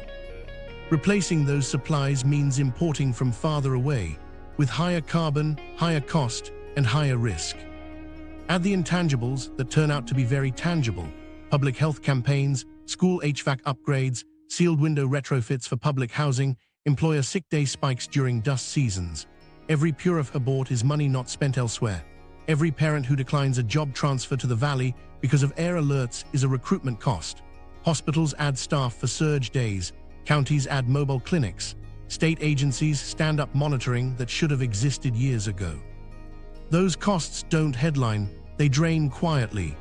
Replacing those supplies means importing from farther away, with higher carbon, higher cost, and higher risk. Add the intangibles that turn out to be very tangible: public health campaigns, school HVAC upgrades, sealed window retrofits for public housing, employer sick day spikes during dust seasons. Every Purif abort is money not spent elsewhere. Every parent who declines a job transfer to the valley because of air alerts is a recruitment cost. Hospitals add staff for surge days. Counties add mobile clinics. State agencies stand up monitoring that should have existed years ago. Those costs don't headline, they drain quietly.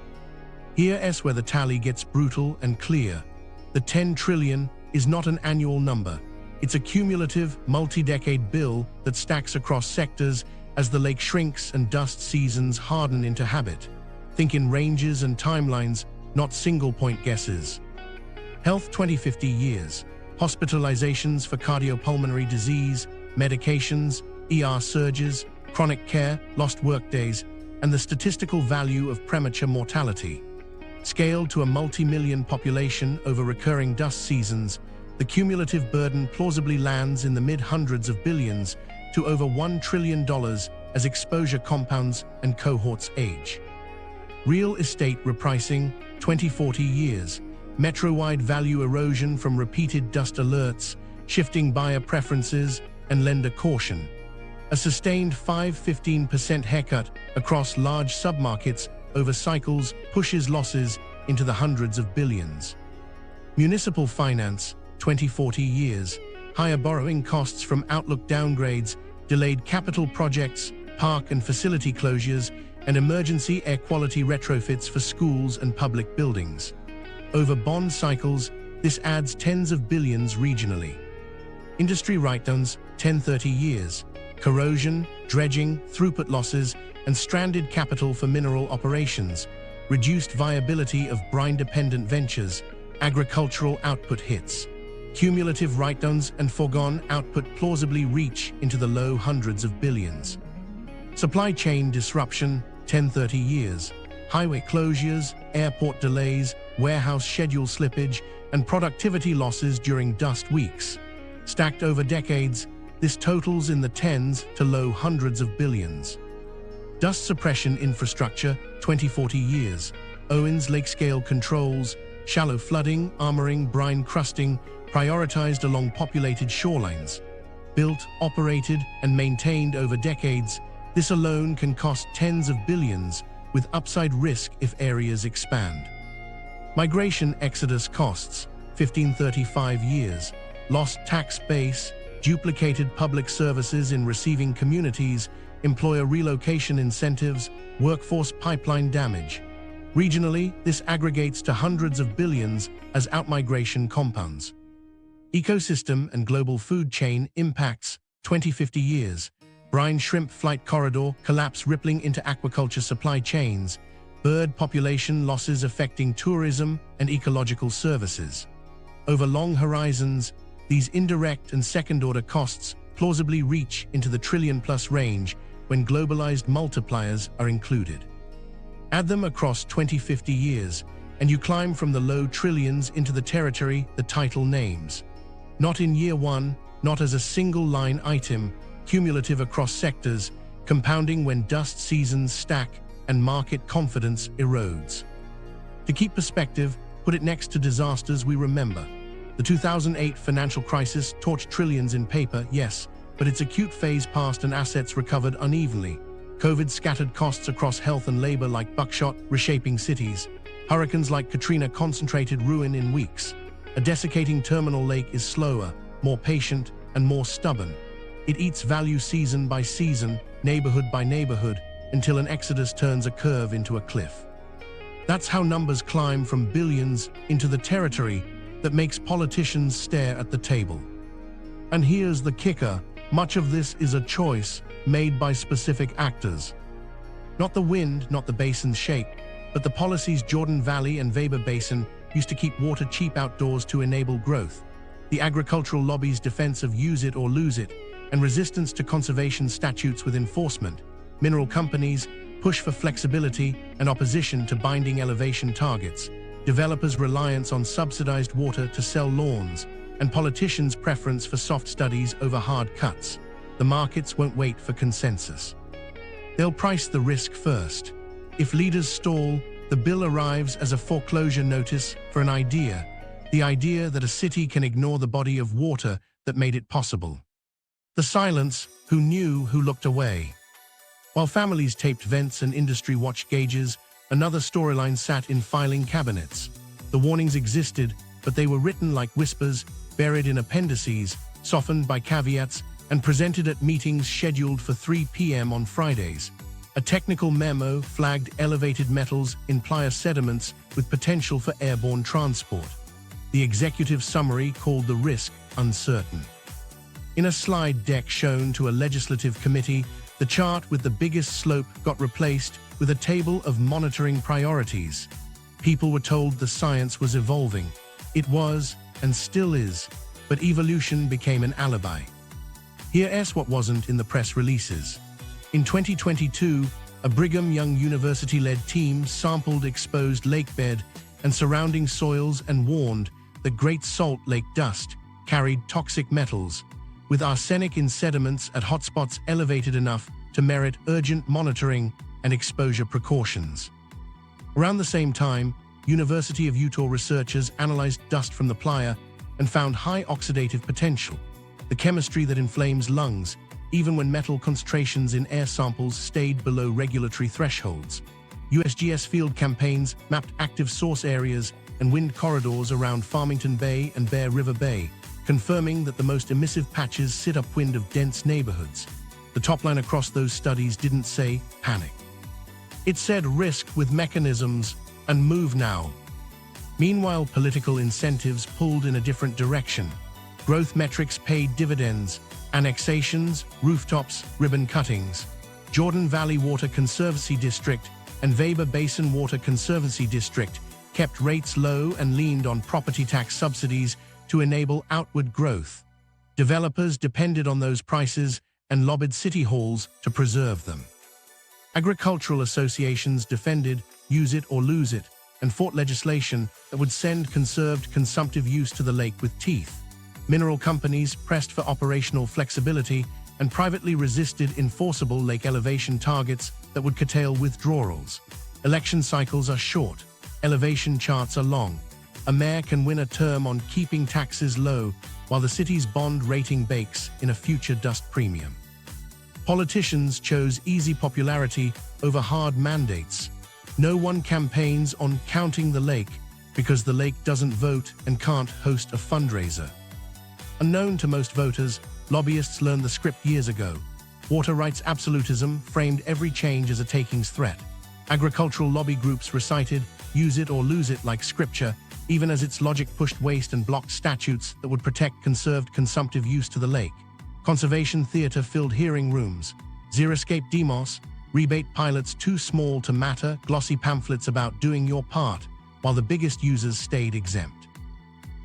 Here's where the tally gets brutal and clear. The 10 trillion is not an annual number. It's a cumulative, multi-decade bill that stacks across sectors as the lake shrinks and dust seasons harden into habit. Think in ranges and timelines, not single-point guesses. Health 20-50 years. Hospitalizations for cardiopulmonary disease, medications, ER surges, chronic care, lost workdays, and the statistical value of premature mortality. Scaled to a multi-million population over recurring dust seasons, the cumulative burden plausibly lands in the mid-hundreds of billions to over $1 trillion as exposure compounds and cohorts age. Real estate repricing, 20-40 years. Metro-wide value erosion from repeated dust alerts, shifting buyer preferences, and lender caution. A sustained 5–15% haircut across large submarkets over cycles pushes losses into the hundreds of billions. Municipal finance, 20–40 years. Higher borrowing costs from outlook downgrades, delayed capital projects, park and facility closures, and emergency air quality retrofits for schools and public buildings. Over bond cycles, this adds tens of billions regionally. Industry write-downs, 10–30 years. Corrosion, dredging, throughput losses, and stranded capital for mineral operations, reduced viability of brine-dependent ventures, agricultural output hits. Cumulative write-downs and foregone output plausibly reach into the low hundreds of billions. Supply chain disruption, 10-30 years. Highway closures, airport delays, warehouse schedule slippage, and productivity losses during dust weeks. Stacked over decades, this totals in the tens to low hundreds of billions. Dust suppression infrastructure, 20-40 years. Owens lake-scale controls, shallow flooding, armoring, brine crusting, prioritized along populated shorelines. Built, operated, and maintained over decades, this alone can cost tens of billions, with upside risk if areas expand. Migration exodus costs, 15-35 years. Lost tax base, duplicated public services in receiving communities, employer relocation incentives, workforce pipeline damage. Regionally, this aggregates to hundreds of billions as outmigration compounds. Ecosystem and global food chain impacts, 20-50 years. Brine shrimp flight corridor collapse rippling into aquaculture supply chains. Bird population losses affecting tourism and ecological services. Over long horizons, these indirect and second-order costs plausibly reach into the trillion-plus range when globalized multipliers are included. Add them across 20-50 years, and you climb from the low trillions into the territory the title names. Not in year one, not as a single line item, cumulative across sectors, compounding when dust seasons stack and market confidence erodes. To keep perspective, put it next to disasters we remember. The 2008 financial crisis torched trillions in paper, yes, but its acute phase passed and assets recovered unevenly. COVID scattered costs across health and labor like buckshot, reshaping cities. Hurricanes like Katrina concentrated ruin in weeks. A desiccating terminal lake is slower, more patient, and more stubborn. It eats value season by season, neighborhood by neighborhood, until an exodus turns a curve into a cliff. That's how numbers climb from billions into the territory that makes politicians stare at the table. And here's the kicker, much of this is a choice made by specific actors. Not the wind, not the basin's shape, but the policies Jordan Valley and Weber Basin used to keep water cheap outdoors to enable growth. The agricultural lobby's defense of use it or lose it, and resistance to conservation statutes with enforcement. Mineral companies push for flexibility and opposition to binding elevation targets. Developers' reliance on subsidized water to sell lawns, and politicians' preference for soft studies over hard cuts. The markets won't wait for consensus. They'll price the risk first. If leaders stall, the bill arrives as a foreclosure notice for an idea, the idea that a city can ignore the body of water that made it possible. The silence, who knew, who looked away. While families taped vents and industry watched gauges, another storyline sat in filing cabinets. The warnings existed, but they were written like whispers, buried in appendices, softened by caveats, and presented at meetings scheduled for 3 p.m. on Fridays. A technical memo flagged elevated metals in playa sediments with potential for airborne transport. The executive summary called the risk uncertain. In a slide deck shown to a legislative committee, the chart with the biggest slope got replaced with a table of monitoring priorities. People were told the science was evolving. It was, and still is, but evolution became an alibi. Here's what wasn't in the press releases. In 2022, a Brigham Young University-led team sampled exposed lakebed and surrounding soils and warned that Great Salt Lake dust carried toxic metals, with arsenic in sediments at hotspots elevated enough to merit urgent monitoring and exposure precautions. Around the same time, University of Utah researchers analyzed dust from the playa and found high oxidative potential, the chemistry that inflames lungs, even when metal concentrations in air samples stayed below regulatory thresholds. USGS field campaigns mapped active source areas and wind corridors around Farmington Bay and Bear River Bay, confirming that the most emissive patches sit upwind of dense neighborhoods. The top line across those studies didn't say panic. It said risk with mechanisms and move now. Meanwhile, political incentives pulled in a different direction. Growth metrics paid dividends, annexations, rooftops, ribbon cuttings. Jordan Valley Water Conservancy District and Weber Basin Water Conservancy District kept rates low and leaned on property tax subsidies to enable outward growth. Developers depended on those prices and lobbied city halls to preserve them. Agricultural associations defended use it or lose it and fought legislation that would send conserved consumptive use to the lake with teeth. Mineral companies pressed for operational flexibility and privately resisted enforceable lake elevation targets that would curtail withdrawals. Election cycles are short. Elevation charts are long. A mayor can win a term on keeping taxes low while the city's bond rating bakes in a future dust premium. Politicians chose easy popularity over hard mandates. No one campaigns on counting the lake because the lake doesn't vote and can't host a fundraiser. Unknown to most voters, lobbyists learned the script years ago. Water rights absolutism framed every change as a takings threat. Agricultural lobby groups recited use it or lose it like scripture, even as its logic pushed waste and blocked statutes that would protect conserved consumptive use to the lake. Conservation theater filled hearing rooms. Xeriscape demos, rebate pilots too small to matter, glossy pamphlets about doing your part, while the biggest users stayed exempt.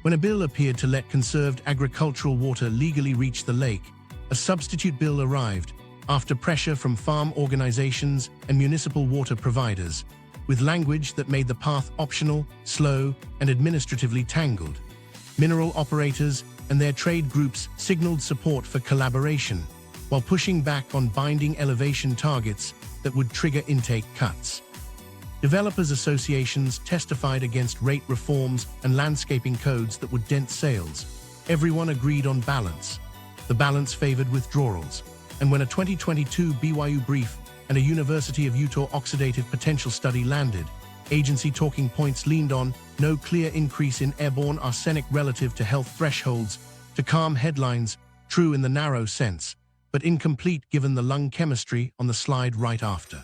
When a bill appeared to let conserved agricultural water legally reach the lake, a substitute bill arrived after pressure from farm organizations and municipal water providers, with language that made the path optional, slow, and administratively tangled. Mineral operators and their trade groups signaled support for collaboration, while pushing back on binding elevation targets that would trigger intake cuts. Developers associations testified against rate reforms and landscaping codes that would dent sales. Everyone agreed on balance. The balance favored withdrawals. And when a 2022 BYU brief and a University of Utah oxidative potential study landed, agency talking points leaned on no clear increase in airborne arsenic relative to health thresholds to calm headlines, true in the narrow sense, but incomplete given the lung chemistry on the slide right after.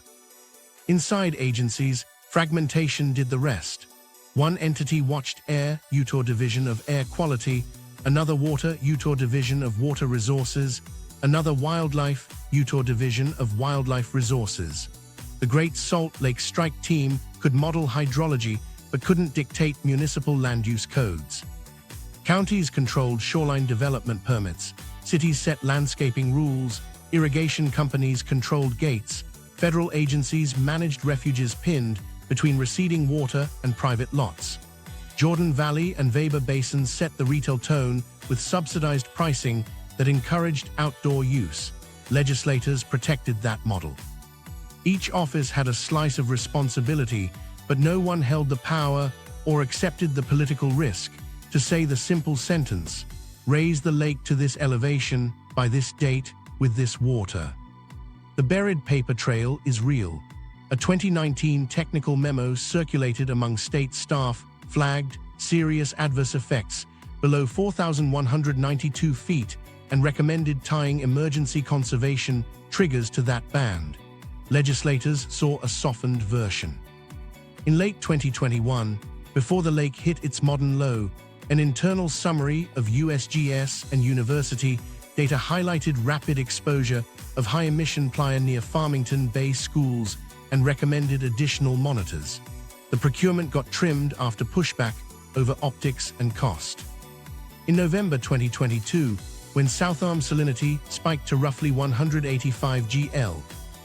Inside agencies, fragmentation did the rest. One entity watched Air, Utah Division of Air Quality, another Water, Utah Division of Water Resources, another Wildlife, Utah Division of Wildlife Resources. The Great Salt Lake Strike Team could model hydrology but couldn't dictate municipal land use codes. Counties controlled shoreline development permits, cities set landscaping rules, irrigation companies controlled gates, federal agencies managed refuges pinned between receding water and private lots. Jordan Valley and Weber basins set the retail tone with subsidized pricing that encouraged outdoor use. Legislators protected that model. Each office had a slice of responsibility, but no one held the power or accepted the political risk to say the simple sentence, raise the lake to this elevation by this date with this water. The buried paper trail is real. A 2019 technical memo circulated among state staff flagged serious adverse effects below 4,192 feet and recommended tying emergency conservation triggers to that band. Legislators saw a softened version. In late 2021, before the lake hit its modern low, an internal summary of USGS and university data highlighted rapid exposure of high-emission playa near Farmington Bay schools and recommended additional monitors. The procurement got trimmed after pushback over optics and cost. In November 2022, when South Arm salinity spiked to roughly 185 GL,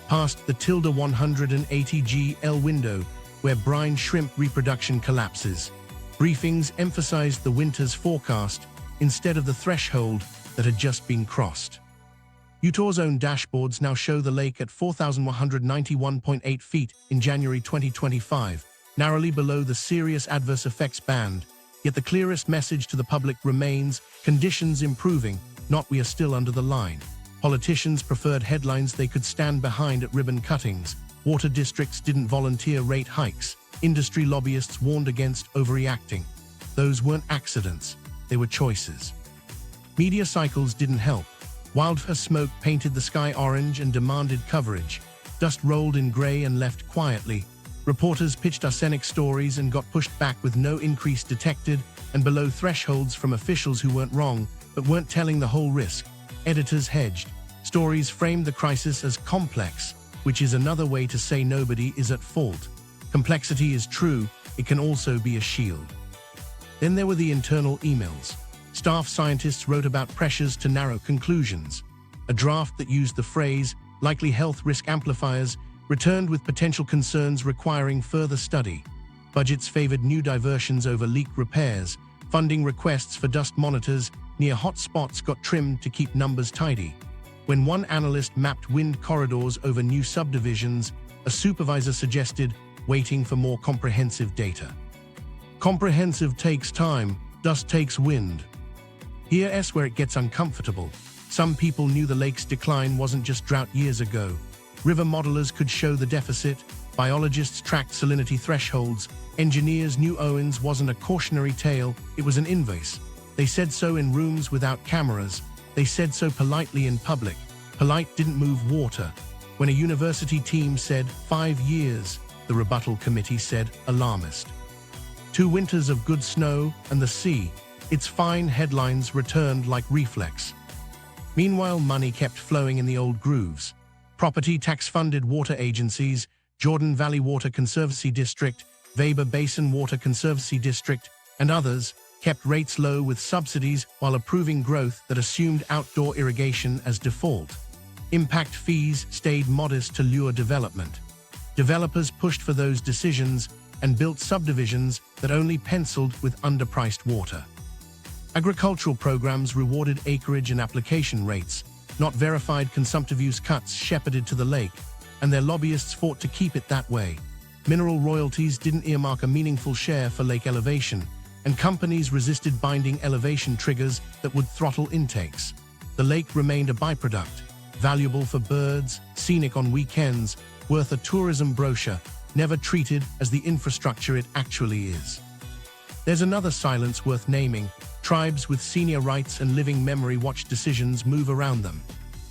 past the ~180 GL window where brine shrimp reproduction collapses, briefings emphasized the winter's forecast instead of the threshold that had just been crossed. Utah's own dashboards now show the lake at 4,191.8 feet in January 2025, narrowly below the serious adverse effects band, yet the clearest message to the public remains conditions improving, not we are still under the line. Politicians preferred headlines they could stand behind at ribbon cuttings. Water districts didn't volunteer rate hikes. Industry lobbyists warned against overreacting. Those weren't accidents, they were choices. Media cycles didn't help. Wildfire smoke painted the sky orange and demanded coverage. Dust rolled in gray and left quietly. Reporters pitched arsenic stories and got pushed back with no increase detected and below thresholds from officials who weren't wrong, but weren't telling the whole risk. editors hedged. Stories framed the crisis as complex, which is another way to say nobody is at fault. Complexity is true, it can also be a shield. Then there were the internal emails. Staff scientists wrote about pressures to narrow conclusions. A draft that used the phrase, likely health risk amplifiers, returned with potential concerns requiring further study. Budgets favored new diversions over leak repairs. Funding requests for dust monitors near hot spots got trimmed to keep numbers tidy. When one analyst mapped wind corridors over new subdivisions, a supervisor suggested waiting for more comprehensive data. Comprehensive takes time, dust takes wind. Here's where it gets uncomfortable. Some people knew the lake's decline wasn't just drought years ago. River modelers could show the deficit, biologists tracked salinity thresholds, engineers knew Owens wasn't a cautionary tale, it was an invoice. They said so in rooms without cameras. They said so politely in public. Polite didn't move water. When a university team said 5 years, the rebuttal committee said alarmist. 2 winters of good snow and the sea, its fine headlines returned like reflex. Meanwhile, money kept flowing in the old grooves. Property tax-funded water agencies, Jordan Valley Water Conservancy District, Weber Basin Water Conservancy District, and others kept rates low with subsidies while approving growth that assumed outdoor irrigation as default. Impact fees stayed modest to lure development. Developers pushed for those decisions and built subdivisions that only penciled with underpriced water. Agricultural programs rewarded acreage and application rates, not verified consumptive use cuts shepherded to the lake, and their lobbyists fought to keep it that way. Mineral royalties didn't earmark a meaningful share for lake elevation, and companies resisted binding elevation triggers that would throttle intakes. The lake remained a byproduct, valuable for birds, scenic on weekends, worth a tourism brochure, never treated as the infrastructure it actually is. There's another silence worth naming. Tribes with senior rights and living memory watched decisions move around them.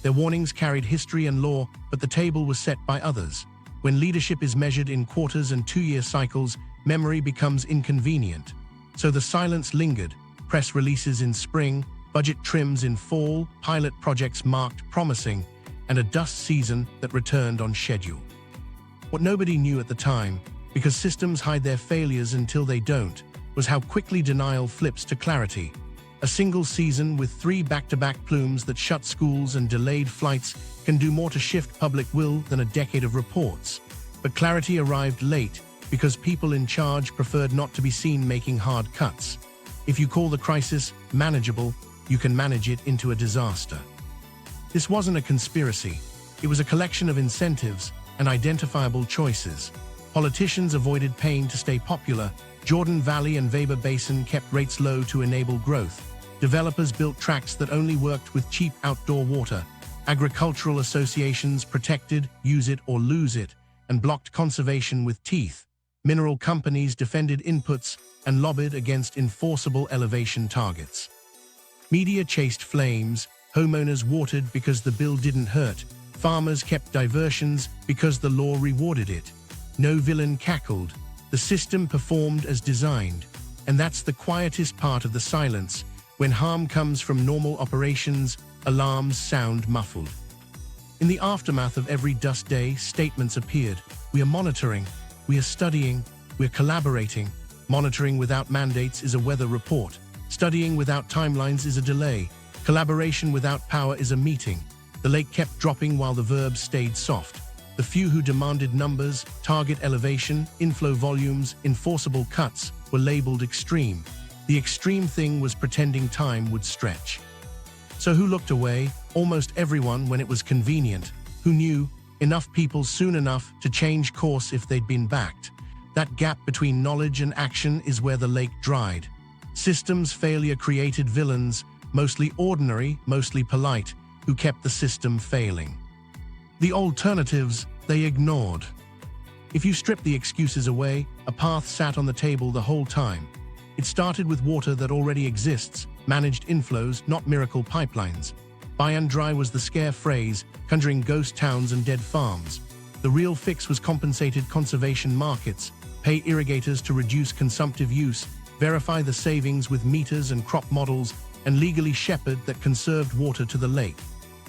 Their warnings carried history and law, but the table was set by others. When leadership is measured in quarters and 2-year cycles, memory becomes inconvenient. So the silence lingered, press releases in spring, budget trims in fall, pilot projects marked promising, and a dust season that returned on schedule. What nobody knew at the time, because systems hide their failures until they don't, was how quickly denial flips to clarity. A single season with 3 back-to-back plumes that shut schools and delayed flights can do more to shift public will than a decade of reports. But clarity arrived late because people in charge preferred not to be seen making hard cuts. If you call the crisis manageable, you can manage it into a disaster. This wasn't a conspiracy. It was a collection of incentives and identifiable choices. Politicians avoided pain to stay popular. Jordan Valley and Weber Basin kept rates low to enable growth. Developers built tracks that only worked with cheap outdoor water. Agricultural associations protected use it or lose it and blocked conservation with teeth. Mineral companies defended inputs and lobbied against enforceable elevation targets. Media chased flames, homeowners watered because the bill didn't hurt, farmers kept diversions because the law rewarded it. No villain cackled. The system performed as designed, and that's the quietest part of the silence. When harm comes from normal operations, alarms sound muffled. In the aftermath of every dust day, statements appeared. We are monitoring, we are studying, we're collaborating. Monitoring without mandates is a weather report. Studying without timelines is a delay. Collaboration without power is a meeting. The lake kept dropping while the verbs stayed soft. The few who demanded numbers, target elevation, inflow volumes, enforceable cuts were labeled extreme. The extreme thing was pretending time would stretch. So who looked away? Almost everyone when it was convenient. Who knew? Enough people soon enough to change course if they'd been backed. That gap between knowledge and action is where the lake dried. Systems failure created villains, mostly ordinary, mostly polite, who kept the system failing. The alternatives they ignored. If you strip the excuses away, a path sat on the table the whole time. It started with water that already exists, managed inflows, not miracle pipelines. Buy and dry was the scare phrase, conjuring ghost towns and dead farms. The real fix was compensated conservation markets, pay irrigators to reduce consumptive use, verify the savings with meters and crop models, and legally shepherd that conserved water to the lake,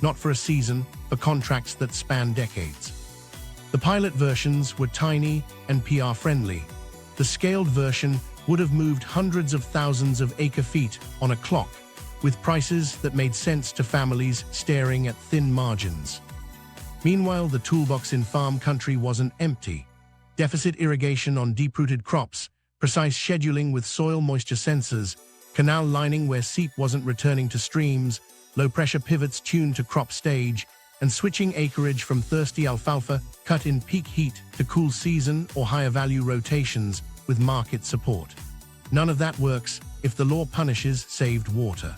not for a season, for contracts that span decades. The pilot versions were tiny and PR-friendly. The scaled version would have moved hundreds of thousands of acre-feet on a clock, with prices that made sense to families staring at thin margins. Meanwhile, the toolbox in farm country wasn't empty. Deficit irrigation on deep-rooted crops, precise scheduling with soil moisture sensors, canal lining where seep wasn't returning to streams, low-pressure pivots tuned to crop stage, and switching acreage from thirsty alfalfa cut in peak heat to cool season or higher-value rotations with market support. None of that works if the law punishes saved water.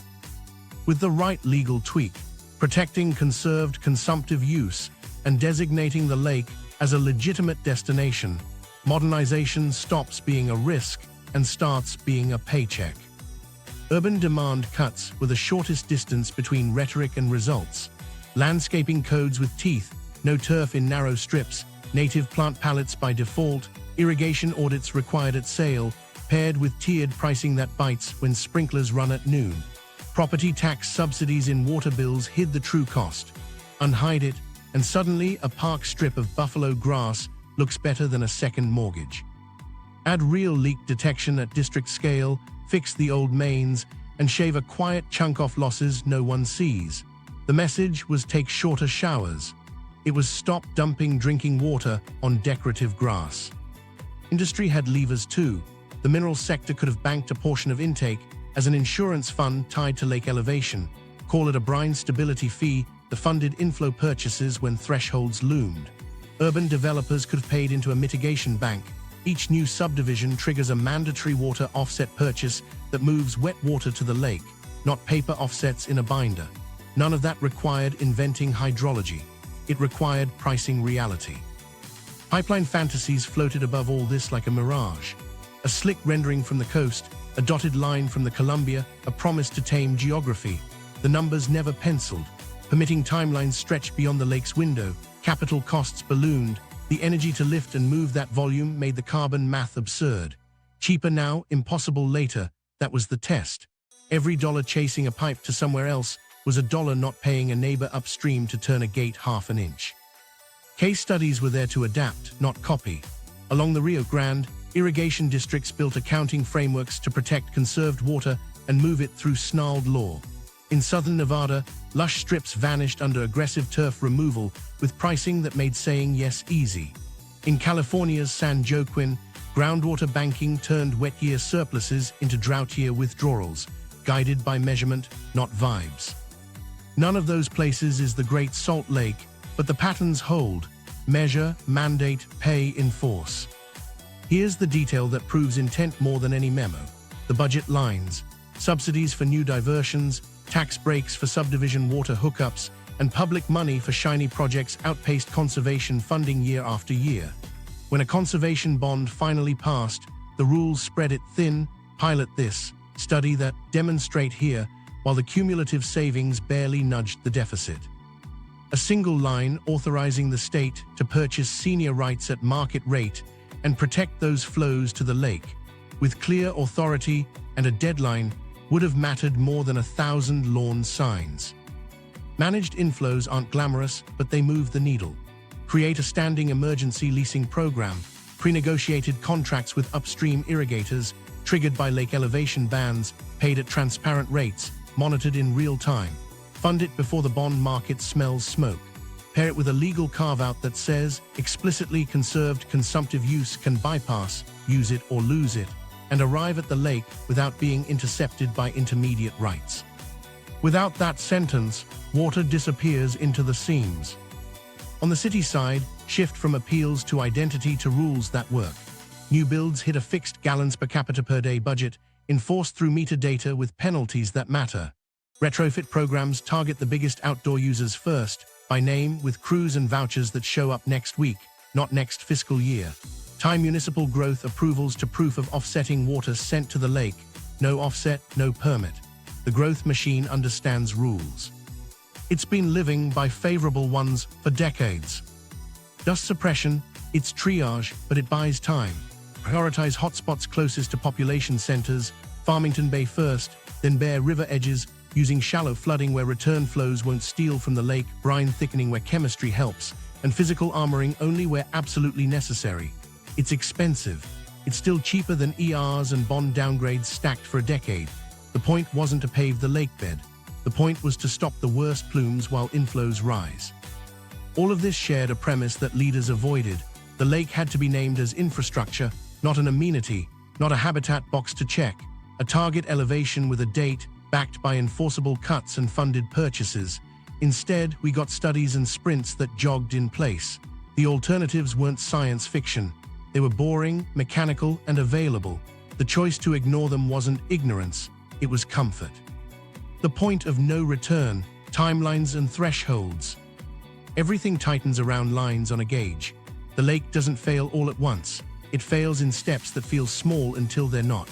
With the right legal tweak, protecting conserved consumptive use and designating the lake as a legitimate destination, modernization stops being a risk and starts being a paycheck. Urban demand cuts were the shortest distance between rhetoric and results. Landscaping codes with teeth, no turf in narrow strips, native plant palettes by default, irrigation audits required at sale, paired with tiered pricing that bites when sprinklers run at noon. Property tax subsidies in water bills hid the true cost. Unhide it, and suddenly a park strip of buffalo grass looks better than a second mortgage. Add real leak detection at district scale, fix the old mains, and shave a quiet chunk off losses no one sees. The message was take shorter showers. It was stop dumping drinking water on decorative grass. Industry had levers too. The mineral sector could have banked a portion of intake as an insurance fund tied to lake elevation. Call it a brine stability fee that funded inflow purchases when thresholds loomed. Urban developers could have paid into a mitigation bank. Each new subdivision triggers a mandatory water offset purchase that moves wet water to the lake, not paper offsets in a binder. None of that required inventing hydrology. It required pricing reality. Pipeline fantasies floated above all this like a mirage. A slick rendering from the coast, a dotted line from the Columbia, a promise to tame geography. The numbers never penciled. Permitting timelines stretched beyond the lake's window, capital costs ballooned, the energy to lift and move that volume made the carbon math absurd. Cheaper now, impossible later, that was the test. Every dollar chasing a pipe to somewhere else was a dollar not paying a neighbor upstream to turn a gate half an inch. Case studies were there to adapt, not copy. Along the Rio Grande, irrigation districts built accounting frameworks to protect conserved water and move it through snarled law. In southern Nevada, lush strips vanished under aggressive turf removal with pricing that made saying yes easy. In California's San Joaquin, groundwater banking turned wet year surpluses into drought year withdrawals, guided by measurement, not vibes. None of those places is the Great Salt Lake, but the patterns hold: measure, mandate, pay, enforce. Here's the detail that proves intent more than any memo. The budget lines: subsidies for new diversions, tax breaks for subdivision water hookups, and public money for shiny projects outpaced conservation funding year after year. When a conservation bond finally passed, the rules spread it thin: pilot this, study that, demonstrate here, while the cumulative savings barely nudged the deficit. A single line authorizing the state to purchase senior rights at market rate and protect those flows to the lake, with clear authority and a deadline, would have mattered more than 1,000 lawn signs. Managed inflows aren't glamorous, but they move the needle. Create a standing emergency leasing program, pre-negotiated contracts with upstream irrigators, triggered by lake elevation bands, paid at transparent rates, monitored in real time. Fund it before the bond market smells smoke. Pair it with a legal carve-out that says explicitly conserved consumptive use can bypass, use it or lose it, and arrive at the lake without being intercepted by intermediate rights. Without that sentence, water disappears into the seams. On the city side, shift from appeals to identity to rules that work. New builds hit a fixed gallons per capita per day budget, enforced through meter data with penalties that matter. Retrofit programs target the biggest outdoor users first, by name, with crews and vouchers that show up next week, not next fiscal year. Tie municipal growth approvals to proof of offsetting water sent to the lake. No offset, no permit. The growth machine understands rules. It's been living by favorable ones for decades. Dust suppression, it's triage, but it buys time. Prioritize hotspots closest to population centers, Farmington Bay first, then bare river edges, using shallow flooding where return flows won't steal from the lake, brine thickening where chemistry helps, and physical armoring only where absolutely necessary. It's expensive. It's still cheaper than ERs and bond downgrades stacked for a decade. The point wasn't to pave the lakebed. The point was to stop the worst plumes while inflows rise. All of this shared a premise that leaders avoided. The lake had to be named as infrastructure, not an amenity, not a habitat box to check, a target elevation with a date, backed by enforceable cuts and funded purchases. Instead, we got studies and sprints that jogged in place. The alternatives weren't science fiction. They were boring, mechanical, and available. The choice to ignore them wasn't ignorance, it was comfort. The point of no return, timelines and thresholds. Everything tightens around lines on a gauge. The lake doesn't fail all at once. It fails in steps that feel small until they're not.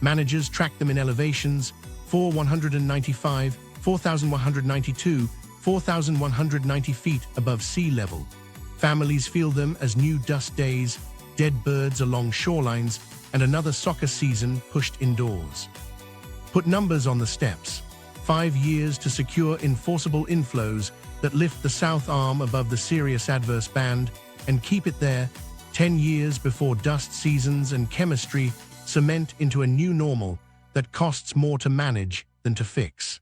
Managers track them in elevations, 4,195, 4,192, 4,190 feet above sea level. Families feel them as new dust days, dead birds along shorelines, and another soccer season pushed indoors. Put numbers on the steps. 5 years to secure enforceable inflows that lift the south arm above the serious adverse band and keep it there. 10 years before dust seasons and chemistry cement into a new normal that costs more to manage than to fix.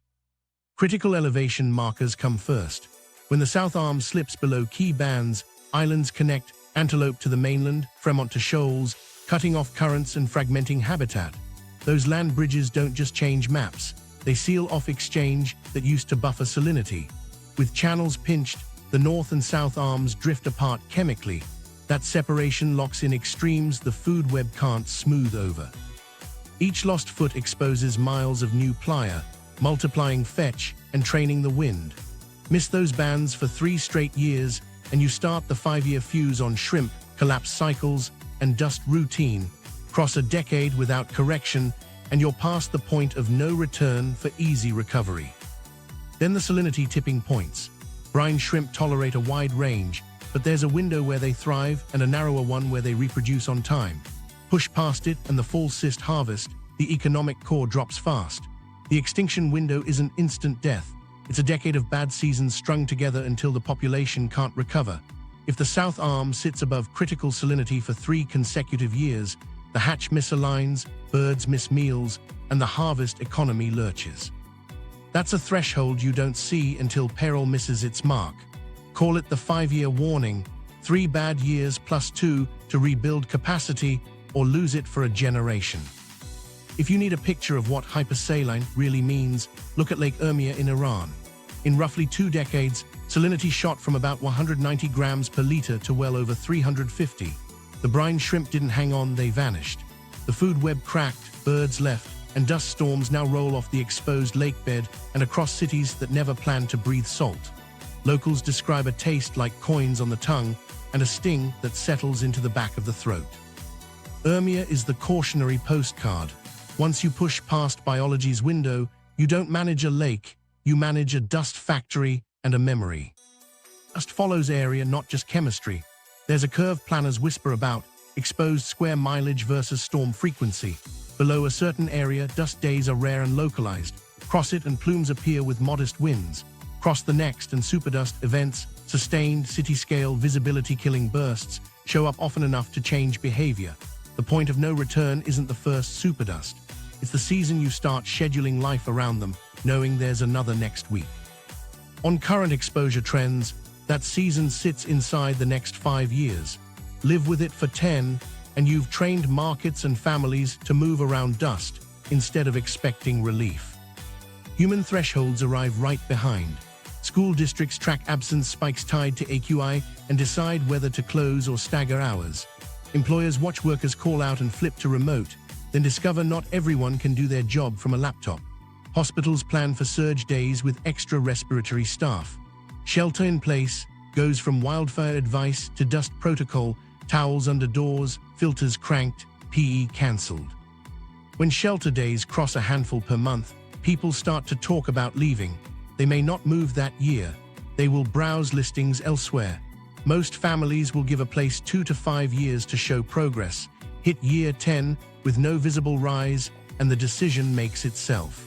Critical elevation markers come first. When the south arm slips below key bands, islands connect, Antelope to the mainland, Fremont to shoals, cutting off currents and fragmenting habitat. Those land bridges don't just change maps, they seal off exchange that used to buffer salinity. With channels pinched, the north and south arms drift apart chemically. That separation locks in extremes the food web can't smooth over. Each lost foot exposes miles of new playa, multiplying fetch and training the wind. Miss those bands for 3 straight years, and you start the 5-year fuse on shrimp, collapse cycles, and dust routine. Cross a decade without correction, and you're past the point of no return for easy recovery. Then the salinity tipping points. Brine shrimp tolerate a wide range, but there's a window where they thrive and a narrower one where they reproduce on time. Push past it and the fall cyst harvest, the economic core drops fast. The extinction window isn't instant death. It's a decade of bad seasons strung together until the population can't recover. If the south arm sits above critical salinity for 3 consecutive years, the hatch misaligns, birds miss meals, and the harvest economy lurches. That's a threshold you don't see until peril misses its mark. Call it the 5-year warning, 3 bad years plus 2 to rebuild capacity or lose it for a generation. If you need a picture of what hypersaline really means, look at Lake Urmia in Iran. In roughly 2 decades, salinity shot from about 190 grams per liter to well over 350. The brine shrimp didn't hang on, they vanished. The food web cracked, birds left, and dust storms now roll off the exposed lake bed and across cities that never planned to breathe salt. Locals describe a taste like coins on the tongue and a sting that settles into the back of the throat. Urmia is the cautionary postcard. Once you push past biology's window, you don't manage a lake, you manage a dust factory and a memory. Dust follows area, not just chemistry. There's a curve planners whisper about, exposed square mileage versus storm frequency. Below a certain area, dust days are rare and localized. Cross it and plumes appear with modest winds. Cross the next and superdust events, sustained city-scale visibility-killing bursts, show up often enough to change behavior. The point of no return isn't the first superdust. It's the season you start scheduling life around them, knowing there's another next week. On current exposure trends, that season sits inside the next 5 years. Live with it for 10, and you've trained markets and families to move around dust instead of expecting relief. Human thresholds arrive right behind. School districts track absence spikes tied to AQI and decide whether to close or stagger hours. Employers watch workers call out and flip to remote, then discover not everyone can do their job from a laptop. Hospitals plan for surge days with extra respiratory staff. Shelter in place goes from wildfire advice to dust protocol, towels under doors, filters cranked, PE cancelled. When shelter days cross a handful per month, people start to talk about leaving. They may not move that year. They will browse listings elsewhere. Most families will give a place 2 to 5 years to show progress. Hit year 10 with no visible rise, and the decision makes itself.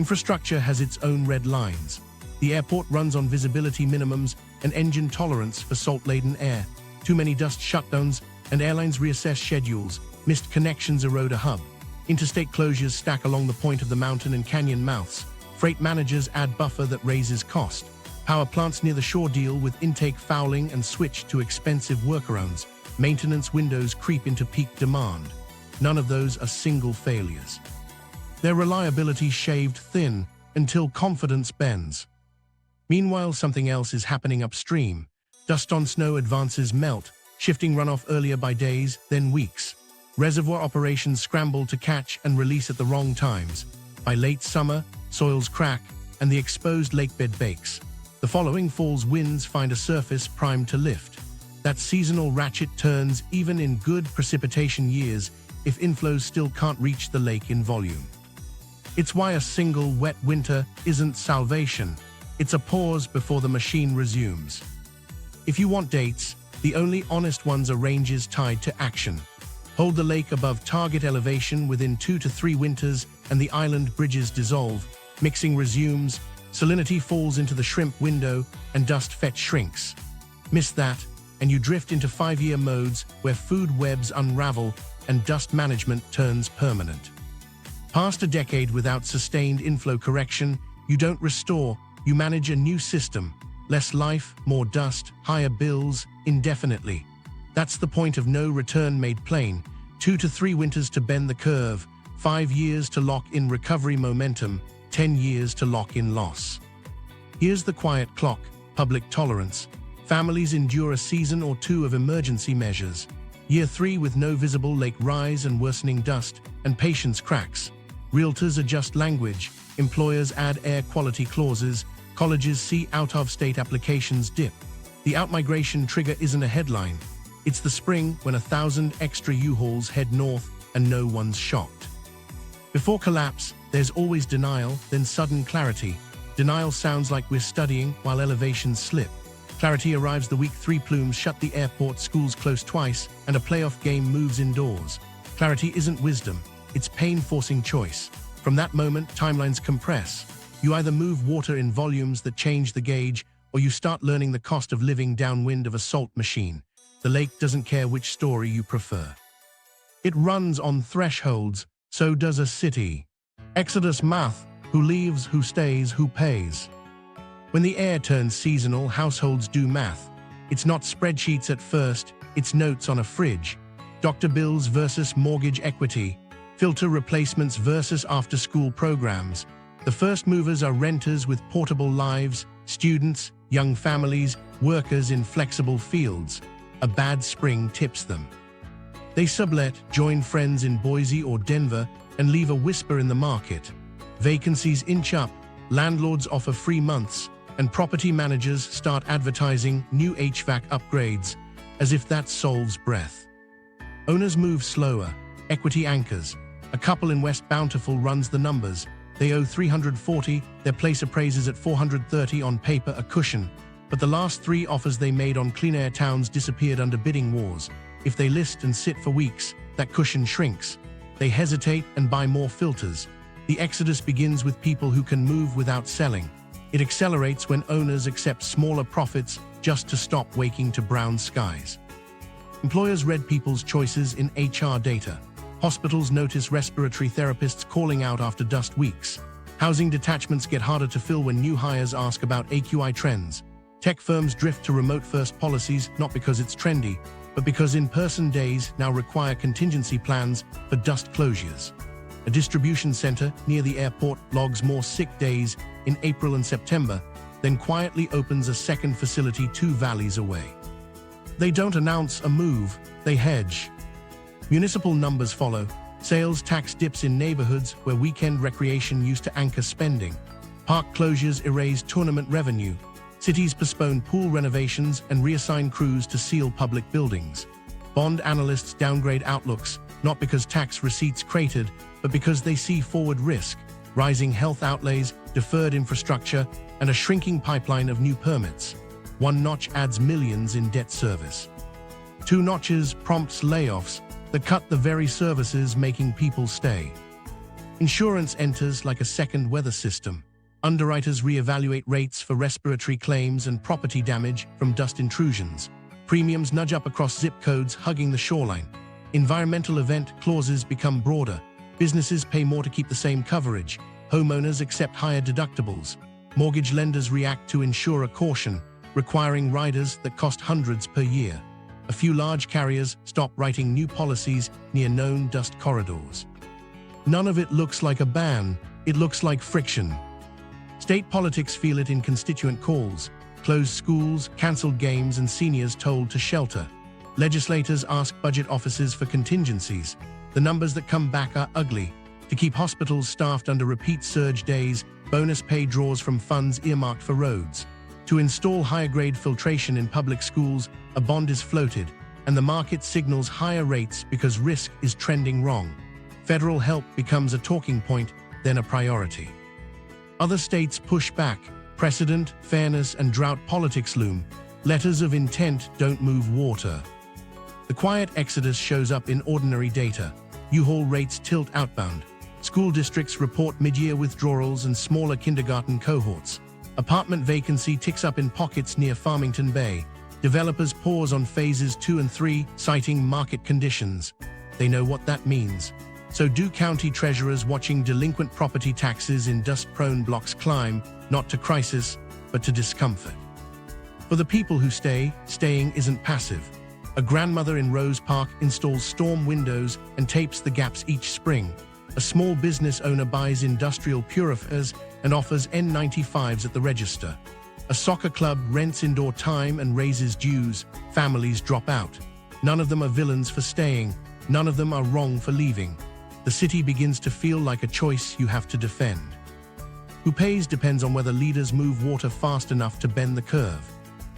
Infrastructure has its own red lines. The airport runs on visibility minimums and engine tolerance for salt-laden air. Too many dust shutdowns, and airlines reassess schedules. Missed connections erode a hub. Interstate closures stack along the point of the mountain and canyon mouths. Freight managers add buffer that raises cost. Power plants near the shore deal with intake fouling and switch to expensive workarounds. Maintenance windows creep into peak demand. None of those are single failures. Their reliability shaved thin until confidence bends. Meanwhile, something else is happening upstream. Dust on snow advances melt, shifting runoff earlier by days, then weeks. Reservoir operations scramble to catch and release at the wrong times. By late summer, soils crack and the exposed lakebed bakes. The following fall's winds find a surface primed to lift. That seasonal ratchet turns even in good precipitation years if inflows still can't reach the lake in volume. It's why a single wet winter isn't salvation. It's a pause before the machine resumes. If you want dates, the only honest ones are ranges tied to action. Hold the lake above target elevation within 2 to 3 winters and the island bridges dissolve, mixing resumes, salinity falls into the shrimp window, and dust fetch shrinks. Miss that, and you drift into 5-year modes where food webs unravel and dust management turns permanent. Past a decade without sustained inflow correction, you don't restore, you manage a new system. Less life, more dust, higher bills, indefinitely. That's the point of no return made plain. 2 to 3 winters to bend the curve, 5 years to lock in recovery momentum, 10 years to lock in loss. Here's the quiet clock, public tolerance. Families endure a season or two of emergency measures. Year 3 with no visible lake rise and worsening dust, and patience cracks. Realtors adjust language, employers add air quality clauses, colleges see out-of-state applications dip. The outmigration trigger isn't a headline. It's the spring when 1,000 extra U-Hauls head north and no one's shocked. Before collapse, there's always denial, then sudden clarity. Denial sounds like we're studying while elevations slip. Clarity arrives the week 3 plumes shut the airport, schools close twice, and a playoff game moves indoors. Clarity isn't wisdom, it's pain-forcing choice. From that moment, timelines compress. You either move water in volumes that change the gauge, or you start learning the cost of living downwind of a salt machine. The lake doesn't care which story you prefer. It runs on thresholds, so does a city. Exodus math, who leaves, who stays, who pays. When the air turns seasonal, households do math. It's not spreadsheets at first, it's notes on a fridge. Doctor bills versus mortgage equity. Filter replacements versus after-school programs. The first movers are renters with portable lives, students, young families, workers in flexible fields. A bad spring tips them. They sublet, join friends in Boise or Denver, and leave a whisper in the market. Vacancies inch up, landlords offer free months, and property managers start advertising new HVAC upgrades, as if that solves breath. Owners move slower, equity anchors. A couple in West Bountiful runs the numbers. They owe $340, their place appraises at $430 on paper, a cushion. But the last 3 offers they made on clean air towns disappeared under bidding wars. If they list and sit for weeks, that cushion shrinks. They hesitate and buy more filters. The exodus begins with people who can move without selling. It accelerates when owners accept smaller profits just to stop waking to brown skies. Employers read people's choices in HR data. Hospitals notice respiratory therapists calling out after dust weeks. Housing detachments get harder to fill when new hires ask about AQI trends. Tech firms drift to remote-first policies, not because it's trendy, but because in-person days now require contingency plans for dust closures. A distribution center near the airport logs more sick days in April and September, then quietly opens a second facility 2 valleys away. They don't announce a move, they hedge. Municipal numbers follow. Sales tax dips in neighborhoods where weekend recreation used to anchor spending. Park closures erase tournament revenue. Cities postpone pool renovations and reassign crews to seal public buildings. Bond analysts downgrade outlooks, not because tax receipts cratered, but because they see forward risk, rising health outlays, deferred infrastructure, and a shrinking pipeline of new permits. 1 notch adds millions in debt service. 2 notches prompts layoffs that cut the very services making people stay. Insurance enters like a second weather system. Underwriters reevaluate rates for respiratory claims and property damage from dust intrusions. Premiums nudge up across zip codes hugging the shoreline. Environmental event clauses become broader. Businesses pay more to keep the same coverage. Homeowners accept higher deductibles. Mortgage lenders react to insurer caution, requiring riders that cost hundreds per year. A few large carriers stop writing new policies near known dust corridors. None of it looks like a ban, it looks like friction. State politics feel it in constituent calls. Closed schools, cancelled games, and seniors told to shelter. Legislators ask budget offices for contingencies. The numbers that come back are ugly. To keep hospitals staffed under repeat surge days, bonus pay draws from funds earmarked for roads. To install higher-grade filtration in public schools, a bond is floated, and the market signals higher rates because risk is trending wrong. Federal help becomes a talking point, then a priority. Other states push back. Precedent, fairness, and drought politics loom. Letters of intent don't move water. The quiet exodus shows up in ordinary data. U-Haul rates tilt outbound. School districts report mid-year withdrawals and smaller kindergarten cohorts. Apartment vacancy ticks up in pockets near Farmington Bay. Developers pause on phases 2 and 3, citing market conditions. They know what that means. So do county treasurers watching delinquent property taxes in dust-prone blocks climb, not to crisis, but to discomfort. For the people who stay, staying isn't passive. A grandmother in Rose Park installs storm windows and tapes the gaps each spring. A small business owner buys industrial purifiers and offers N95s at the register. A soccer club rents indoor time and raises dues. Families drop out. None of them are villains for staying. None of them are wrong for leaving. The city begins to feel like a choice you have to defend. Who pays depends on whether leaders move water fast enough to bend the curve.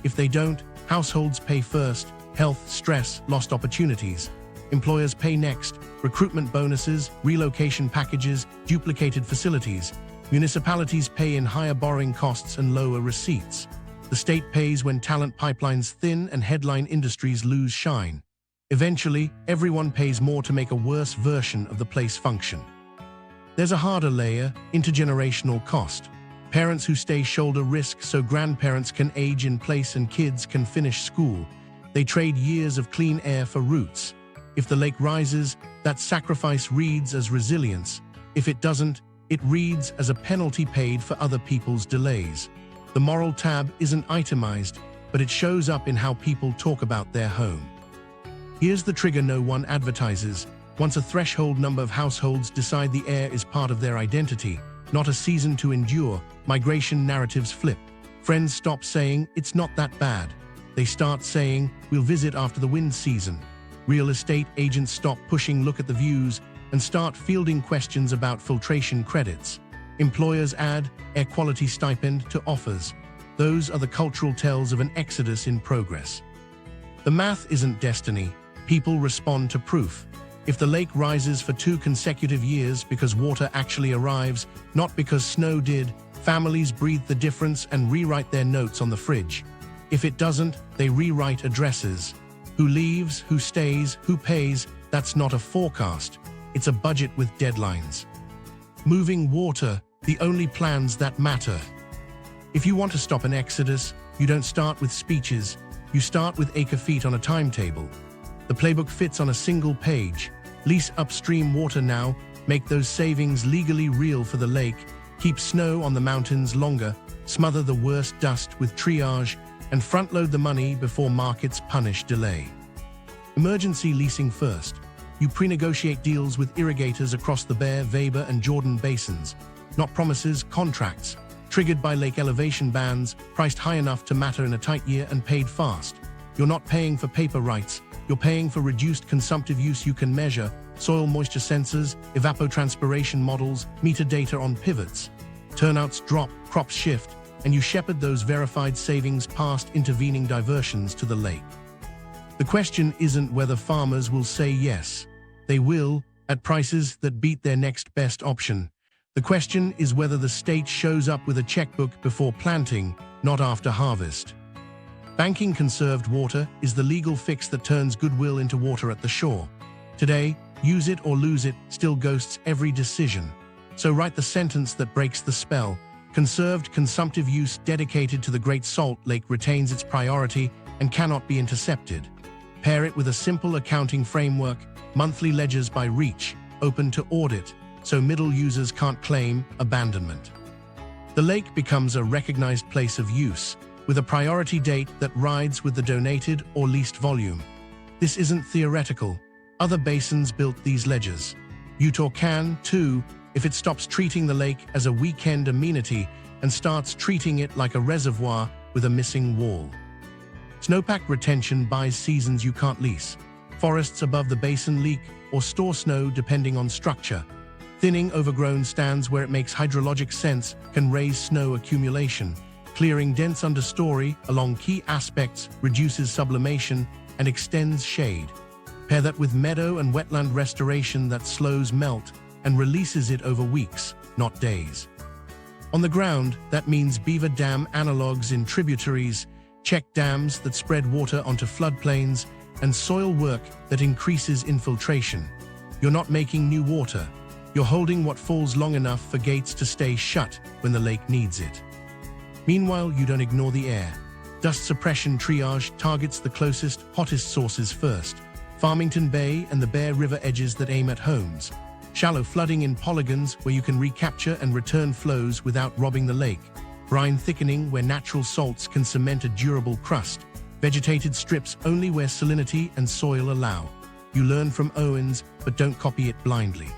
If they don't, households pay first. Health, stress, lost opportunities. Employers pay next. Recruitment bonuses, relocation packages, duplicated facilities. Municipalities pay in higher borrowing costs and lower receipts. The state pays when talent pipelines thin and headline industries lose shine. Eventually, everyone pays more to make a worse version of the place function. There's a harder layer, intergenerational cost. Parents who stay shoulder risk so grandparents can age in place and kids can finish school. They trade years of clean air for roots. If the lake rises, that sacrifice reads as resilience. If it doesn't, it reads as a penalty paid for other people's delays. The moral tab isn't itemized, but it shows up in how people talk about their home. Here's the trigger no one advertises. Once a threshold number of households decide the air is part of their identity, not a season to endure, migration narratives flip. Friends stop saying, "It's not that bad." They start saying, "We'll visit after the wind season." Real estate agents stop pushing "look at the views" and start fielding questions about filtration credits. Employers add air quality stipend to offers. Those are the cultural tells of an exodus in progress. The math isn't destiny. People respond to proof. If the lake rises for 2 consecutive years because water actually arrives, not because snow did, families breathe the difference and rewrite their notes on the fridge. If it doesn't, they rewrite addresses. Who leaves, who stays, who pays, that's not a forecast. It's a budget with deadlines. Moving water, the only plans that matter. If you want to stop an exodus, you don't start with speeches, you start with acre feet on a timetable. The playbook fits on a single page. Lease upstream water now, make those savings legally real for the lake, keep snow on the mountains longer, smother the worst dust with triage, and front-load the money before markets punish delay. Emergency leasing first. You pre-negotiate deals with irrigators across the Bear, Weber, and Jordan basins. Not promises, contracts. Triggered by lake elevation bands, priced high enough to matter in a tight year and paid fast. You're not paying for paper rights. You're paying for reduced consumptive use you can measure, soil moisture sensors, evapotranspiration models, meter data on pivots. Turnouts drop, crops shift, and you shepherd those verified savings past intervening diversions to the lake. The question isn't whether farmers will say yes. They will, at prices that beat their next best option. The question is whether the state shows up with a checkbook before planting, not after harvest. Banking conserved water is the legal fix that turns goodwill into water at the shore. Today, use it or lose it still ghosts every decision. So write the sentence that breaks the spell. Conserved consumptive use dedicated to the Great Salt Lake retains its priority and cannot be intercepted. Pair it with a simple accounting framework, monthly ledgers by reach, open to audit, so middle users can't claim abandonment. The lake becomes a recognized place of use, with a priority date that rides with the donated or leased volume. This isn't theoretical. Other basins built these ledgers. Utah can, too, if it stops treating the lake as a weekend amenity and starts treating it like a reservoir with a missing wall. Snowpack retention buys seasons you can't lease. Forests above the basin leak or store snow depending on structure. Thinning overgrown stands where it makes hydrologic sense can raise snow accumulation. Clearing dense understory along key aspects reduces sublimation and extends shade. Pair that with meadow and wetland restoration that slows melt and releases it over weeks, not days. On the ground, that means beaver dam analogs in tributaries, check dams that spread water onto floodplains, and soil work that increases infiltration. You're not making new water. You're holding what falls long enough for gates to stay shut when the lake needs it. Meanwhile, you don't ignore the air. Dust suppression triage targets the closest, hottest sources first. Farmington Bay and the Bear River edges that aim at homes. Shallow flooding in polygons where you can recapture and return flows without robbing the lake. Brine thickening where natural salts can cement a durable crust. Vegetated strips only where salinity and soil allow. You learn from Owens, but don't copy it blindly.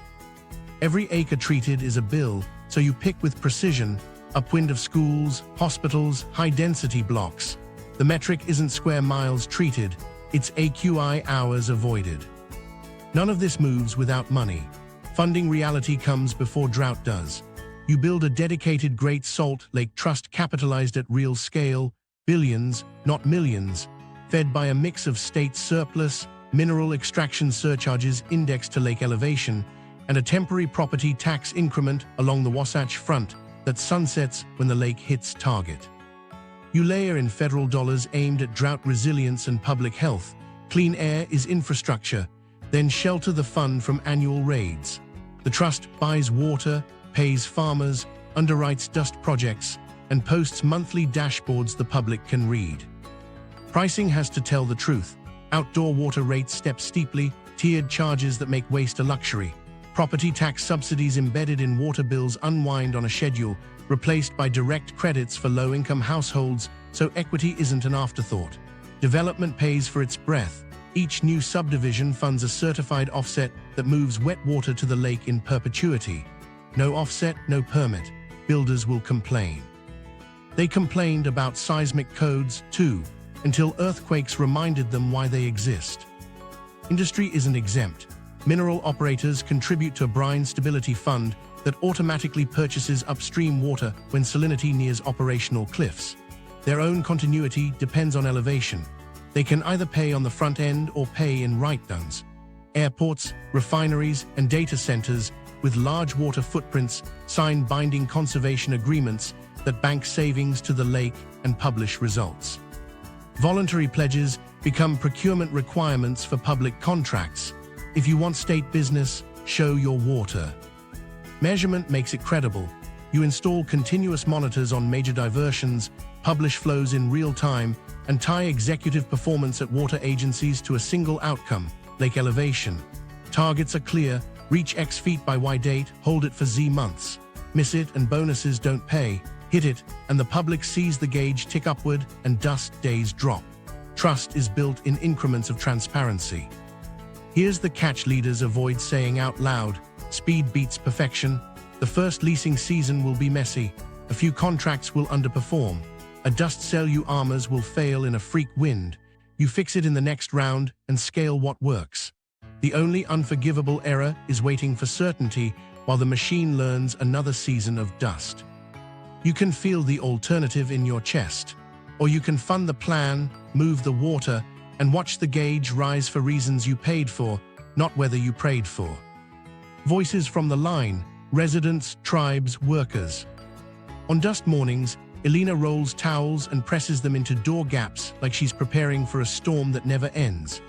Every acre treated is a bill, so you pick with precision, upwind of schools, hospitals, high-density blocks. The metric isn't square miles treated, it's AQI hours avoided. None of this moves without money. Funding reality comes before drought does. You build a dedicated Great Salt Lake Trust capitalized at real scale, billions, not millions, fed by a mix of state surplus, mineral extraction surcharges indexed to lake elevation, and a temporary property tax increment along the Wasatch Front that sunsets when the lake hits target. You layer in federal dollars aimed at drought resilience and public health. Clean air is infrastructure, then shelter the fund from annual raids. The trust buys water, pays farmers, underwrites dust projects, and posts monthly dashboards the public can read. Pricing has to tell the truth. Outdoor water rates step steeply, tiered charges that make waste a luxury. Property tax subsidies embedded in water bills unwind on a schedule, replaced by direct credits for low-income households, so equity isn't an afterthought. Development pays for its breadth. Each new subdivision funds a certified offset that moves wet water to the lake in perpetuity. No offset, no permit. Builders will complain. They complained about seismic codes, too, until earthquakes reminded them why they exist. Industry isn't exempt. Mineral operators contribute to a brine stability fund that automatically purchases upstream water when salinity nears operational cliffs. Their own continuity depends on elevation. They can either pay on the front end or pay in write-downs. Airports, refineries, and data centers with large water footprints sign binding conservation agreements that bank savings to the lake and publish results. Voluntary pledges become procurement requirements for public contracts. If you want state business, show your water. Measurement makes it credible. You install continuous monitors on major diversions, publish flows in real time, and tie executive performance at water agencies to a single outcome, lake elevation. Targets are clear, reach X feet by Y date, hold it for Z months. Miss it and bonuses don't pay, hit it, and the public sees the gauge tick upward and dust days drop. Trust is built in increments of transparency. Here's the catch leaders avoid saying out loud: speed beats perfection. The first leasing season will be messy. A few contracts will underperform. A dust cell you armors will fail in a freak wind. You fix it in the next round and scale what works. The only unforgivable error is waiting for certainty while the machine learns another season of dust. You can feel the alternative in your chest. Or you can fund the plan, move the water, and watch the gauge rise for reasons you paid for, not whether you prayed for. Voices from the line: residents, tribes, workers. On dust mornings, Elena rolls towels and presses them into door gaps like she's preparing for a storm that never ends.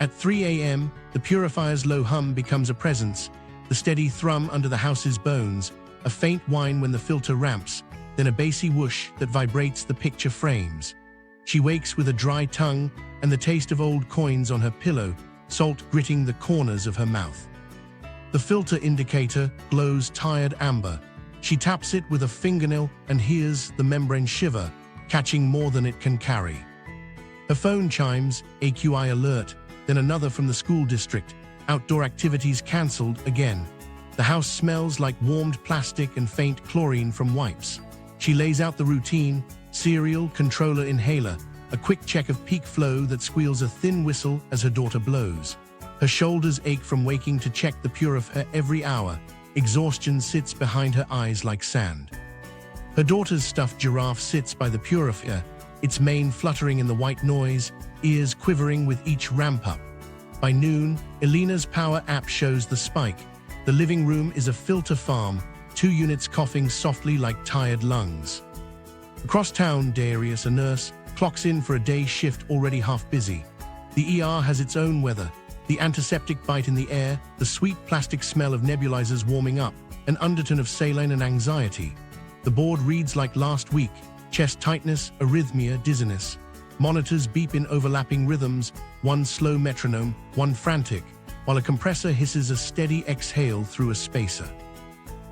At 3 a.m., the purifier's low hum becomes a presence, the steady thrum under the house's bones, a faint whine when the filter ramps, then a bassy whoosh that vibrates the picture frames. She wakes with a dry tongue and the taste of old coins on her pillow, salt gritting the corners of her mouth. The filter indicator glows tired amber. She taps it with a fingernail and hears the membrane shiver, catching more than it can carry. Her phone chimes, AQI alert, then another from the school district. Outdoor activities cancelled again. The house smells like warmed plastic and faint chlorine from wipes. She lays out the routine, cereal, controller, inhaler, a quick check of peak flow that squeals a thin whistle as her daughter blows. Her shoulders ache from waking to check the purifier every hour. Exhaustion sits behind her eyes like sand. Her daughter's stuffed giraffe sits by the purifier, its mane fluttering in the white noise, ears quivering with each ramp-up. By noon, Elena's power app shows the spike. The living room is a filter farm, 2 units coughing softly like tired lungs. Across town, Darius, a nurse, clocks in for a day shift already half busy. The ER has its own weather. The antiseptic bite in the air, the sweet plastic smell of nebulizers warming up, an undertone of saline and anxiety. The board reads like last week, chest tightness, arrhythmia, dizziness. Monitors beep in overlapping rhythms, one slow metronome, one frantic, while a compressor hisses a steady exhale through a spacer.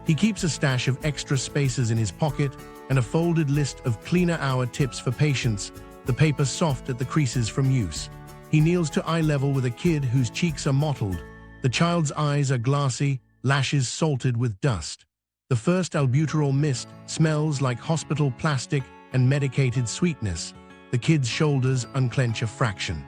He keeps a stash of extra spacers in his pocket and a folded list of cleaner hour tips for patients, the paper soft at the creases from use. He kneels to eye level with a kid whose cheeks are mottled. The child's eyes are glassy, lashes salted with dust. The first albuterol mist smells like hospital plastic and medicated sweetness. The kid's shoulders unclench a fraction.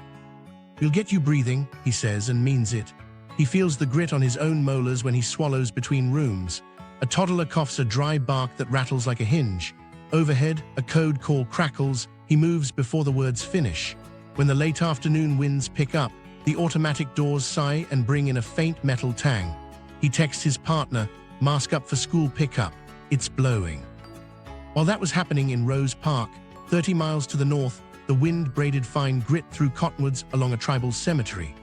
"We'll get you breathing," he says, and means it. He feels the grit on his own molars when he swallows between rooms. A toddler coughs a dry bark that rattles like a hinge. Overhead, a code call crackles. He moves before the words finish. When the late afternoon winds pick up, the automatic doors sigh and bring in a faint metal tang. He texts his partner, "Mask up for school pickup. It's blowing." While that was happening in Rose Park, 30 miles to the north, the wind braided fine grit through cottonwoods along a tribal cemetery.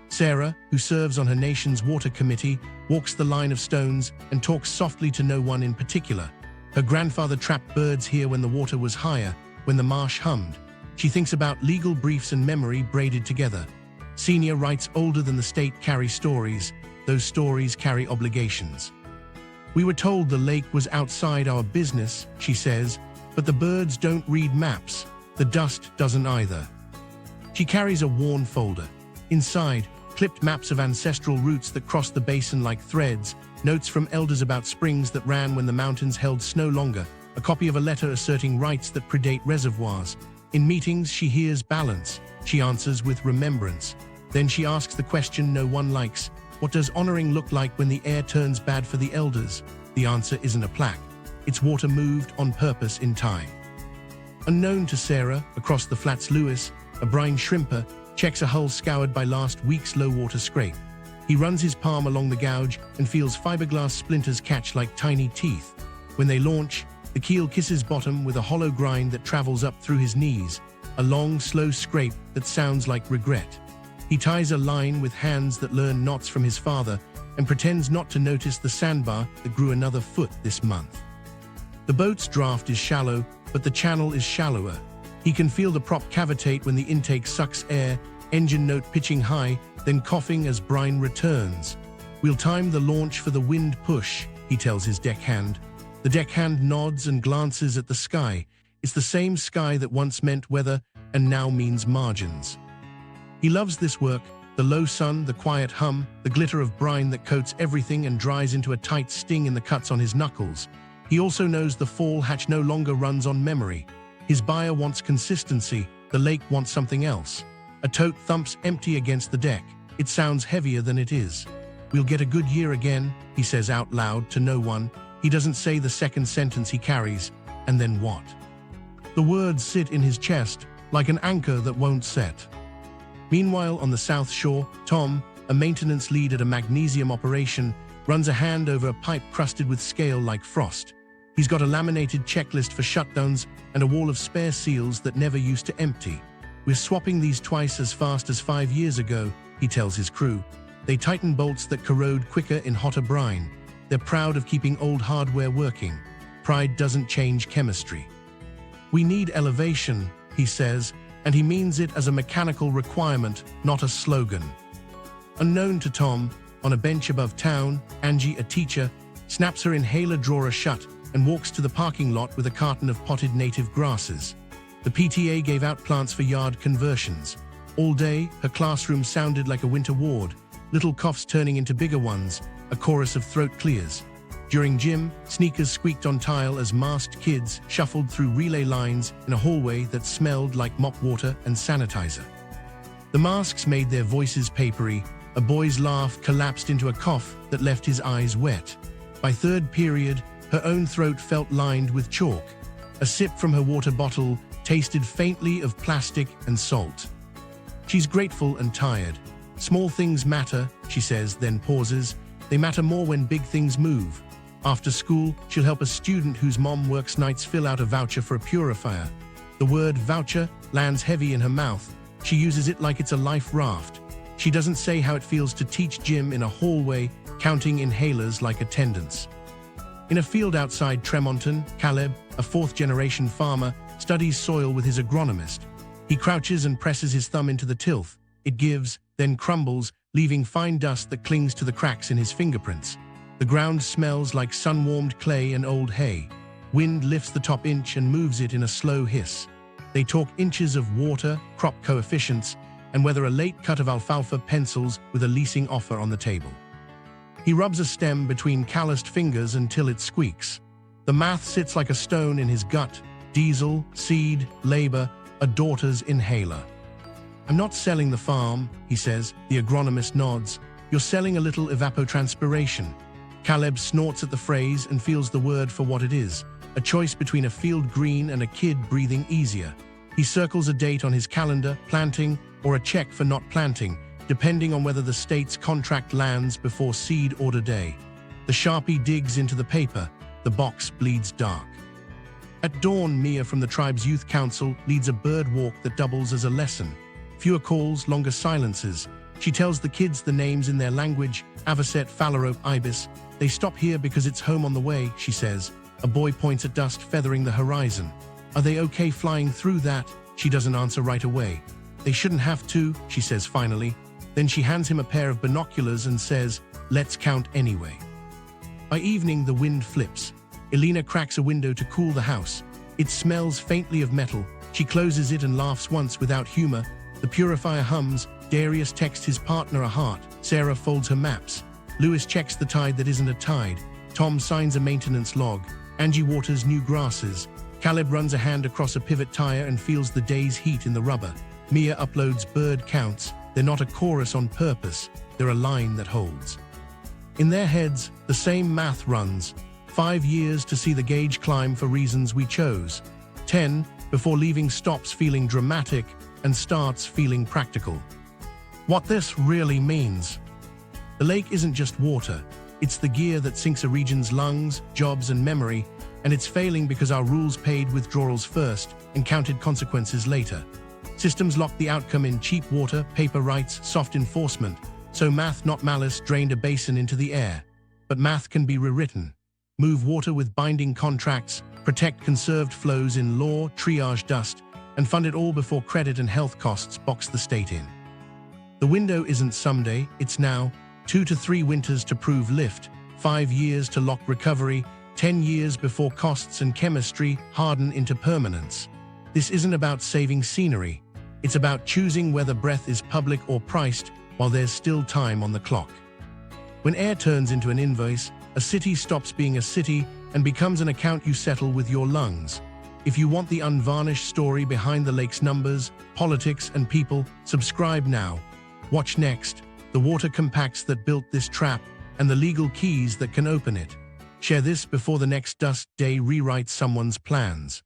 Sarah, who serves on her nation's water committee, walks the line of stones and talks softly to no one in particular. Her grandfather trapped birds here when the water was higher, when the marsh hummed. She thinks about legal briefs and memory braided together. Senior writes older than the state carry stories. Those stories carry obligations. "We were told the lake was outside our business," she says, "but the birds don't read maps. The dust doesn't either." She carries a worn folder. Inside, clipped maps of ancestral routes that cross the basin like threads, notes from elders about springs that ran when the mountains held snow longer, a copy of a letter asserting rights that predate reservoirs. In meetings, she hears balance. She answers with remembrance. Then she asks the question no one likes. What does honoring look like when the air turns bad for the elders? The answer isn't a plaque. It's water moved on purpose in time. Unknown to Sarah, across the flats, Lewis, a brine shrimper, checks a hull scoured by last week's low-water scrape. He runs his palm along the gouge and feels fiberglass splinters catch like tiny teeth. When they launch, the keel kisses bottom with a hollow grind that travels up through his knees, a long, slow scrape that sounds like regret. He ties a line with hands that learn knots from his father and pretends not to notice the sandbar that grew another foot this month. The boat's draft is shallow, but the channel is shallower. He can feel the prop cavitate when the intake sucks air, engine note pitching high, then coughing as Brine returns. "We'll time the launch for the wind push," he tells his deckhand. The deckhand nods and glances at the sky. It's the same sky that once meant weather and now means margins. He loves this work, the low sun, the quiet hum, the glitter of brine that coats everything and dries into a tight sting in the cuts on his knuckles. He also knows the fall hatch no longer runs on memory. His buyer wants consistency, the lake wants something else. A tote thumps empty against the deck. It sounds heavier than it is. "We'll get a good year again," he says out loud to no one. He doesn't say the second sentence he carries, and then what? The words sit in his chest like an anchor that won't set. Meanwhile, on the South Shore, Tom, a maintenance lead at a magnesium operation, runs a hand over a pipe crusted with scale like frost. He's got a laminated checklist for shutdowns and a wall of spare seals that never used to empty. "We're swapping these twice as fast as 5 years ago," he tells his crew. They tighten bolts that corrode quicker in hotter brine. They're proud of keeping old hardware working. Pride doesn't change chemistry. We need elevation, he says, and he means it as a mechanical requirement, not a slogan. Unknown to Tom, on a bench above town, Angie, a teacher, snaps her inhaler drawer shut and walks to the parking lot with a carton of potted native grasses. The PTA gave out plants for yard conversions. All day, her classroom sounded like a winter ward, little coughs turning into bigger ones, a chorus of throat clears. During gym, sneakers squeaked on tile as masked kids shuffled through relay lines in a hallway that smelled like mop water and sanitizer. The masks made their voices papery. A boy's laugh collapsed into a cough that left his eyes wet. By third period, her own throat felt lined with chalk. A sip from her water bottle tasted faintly of plastic and salt. She's grateful and tired. Small things matter, she says, then pauses. They matter more when big things move. After school, she'll help a student whose mom works nights fill out a voucher for a purifier. The word voucher lands heavy in her mouth. She uses it like it's a life raft. She doesn't say how it feels to teach gym in a hallway, counting inhalers like attendance. In a field outside Tremonton, Caleb, a fourth-generation farmer, studies soil with his agronomist. He crouches and presses his thumb into the tilth. It gives, then crumbles, leaving fine dust that clings to the cracks in his fingerprints. The ground smells like sun-warmed clay and old hay. Wind lifts the top inch and moves it in a slow hiss. They talk inches of water, crop coefficients, and whether a late cut of alfalfa pencils with a leasing offer on the table. He rubs a stem between calloused fingers until it squeaks. The math sits like a stone in his gut. Diesel, seed, labor, a daughter's inhaler. I'm not selling the farm, he says. The agronomist nods. You're selling a little evapotranspiration. Caleb snorts at the phrase and feels the word for what it is, a choice between a field green and a kid breathing easier. He circles a date on his calendar, planting, or a check for not planting, depending on whether the state's contract lands before seed order day. The Sharpie digs into the paper. The box bleeds dark. At dawn, Mia from the tribe's youth council leads a bird walk that doubles as a lesson. Fewer calls, longer silences. She tells the kids the names in their language, avocet, phalarope, ibis. They stop here because it's home on the way, she says. A boy points at dust feathering the horizon. Are they okay flying through that? She doesn't answer right away. They shouldn't have to, she says finally. Then she hands him a pair of binoculars and says, let's count anyway. By evening, the wind flips. Elena cracks a window to cool the house. It smells faintly of metal. She closes it and laughs once without humor. The purifier hums. Darius texts his partner a heart. Sarah folds her maps. Lewis checks the tide that isn't a tide. Tom signs a maintenance log. Angie waters new grasses. Caleb runs a hand across a pivot tire and feels the day's heat in the rubber. Mia uploads bird counts. They're not a chorus on purpose. They're a line that holds. In their heads, the same math runs. 5 years to see the gauge climb for reasons we chose. 10 before leaving stops feeling dramatic and starts feeling practical. What this really means. The lake isn't just water. It's the gear that sinks a region's lungs, jobs, and memory, and it's failing because our rules paid withdrawals first and counted consequences later. Systems locked the outcome in cheap water, paper rights, soft enforcement, so math, not malice, drained a basin into the air. But math can be rewritten. Move water with binding contracts, protect conserved flows in law, triage dust, and fund it all before credit and health costs box the state in. The window isn't someday, it's now. 2 to 3 winters to prove lift, 5 years to lock recovery, 10 years before costs and chemistry harden into permanence. This isn't about saving scenery. It's about choosing whether breath is public or priced while there's still time on the clock. When air turns into an invoice, a city stops being a city and becomes an account you settle with your lungs. If you want the unvarnished story behind the lake's numbers, politics, and people, subscribe now. Watch next. The water compacts that built this trap, and the legal keys that can open it. Share this before the next dust day rewrites someone's plans.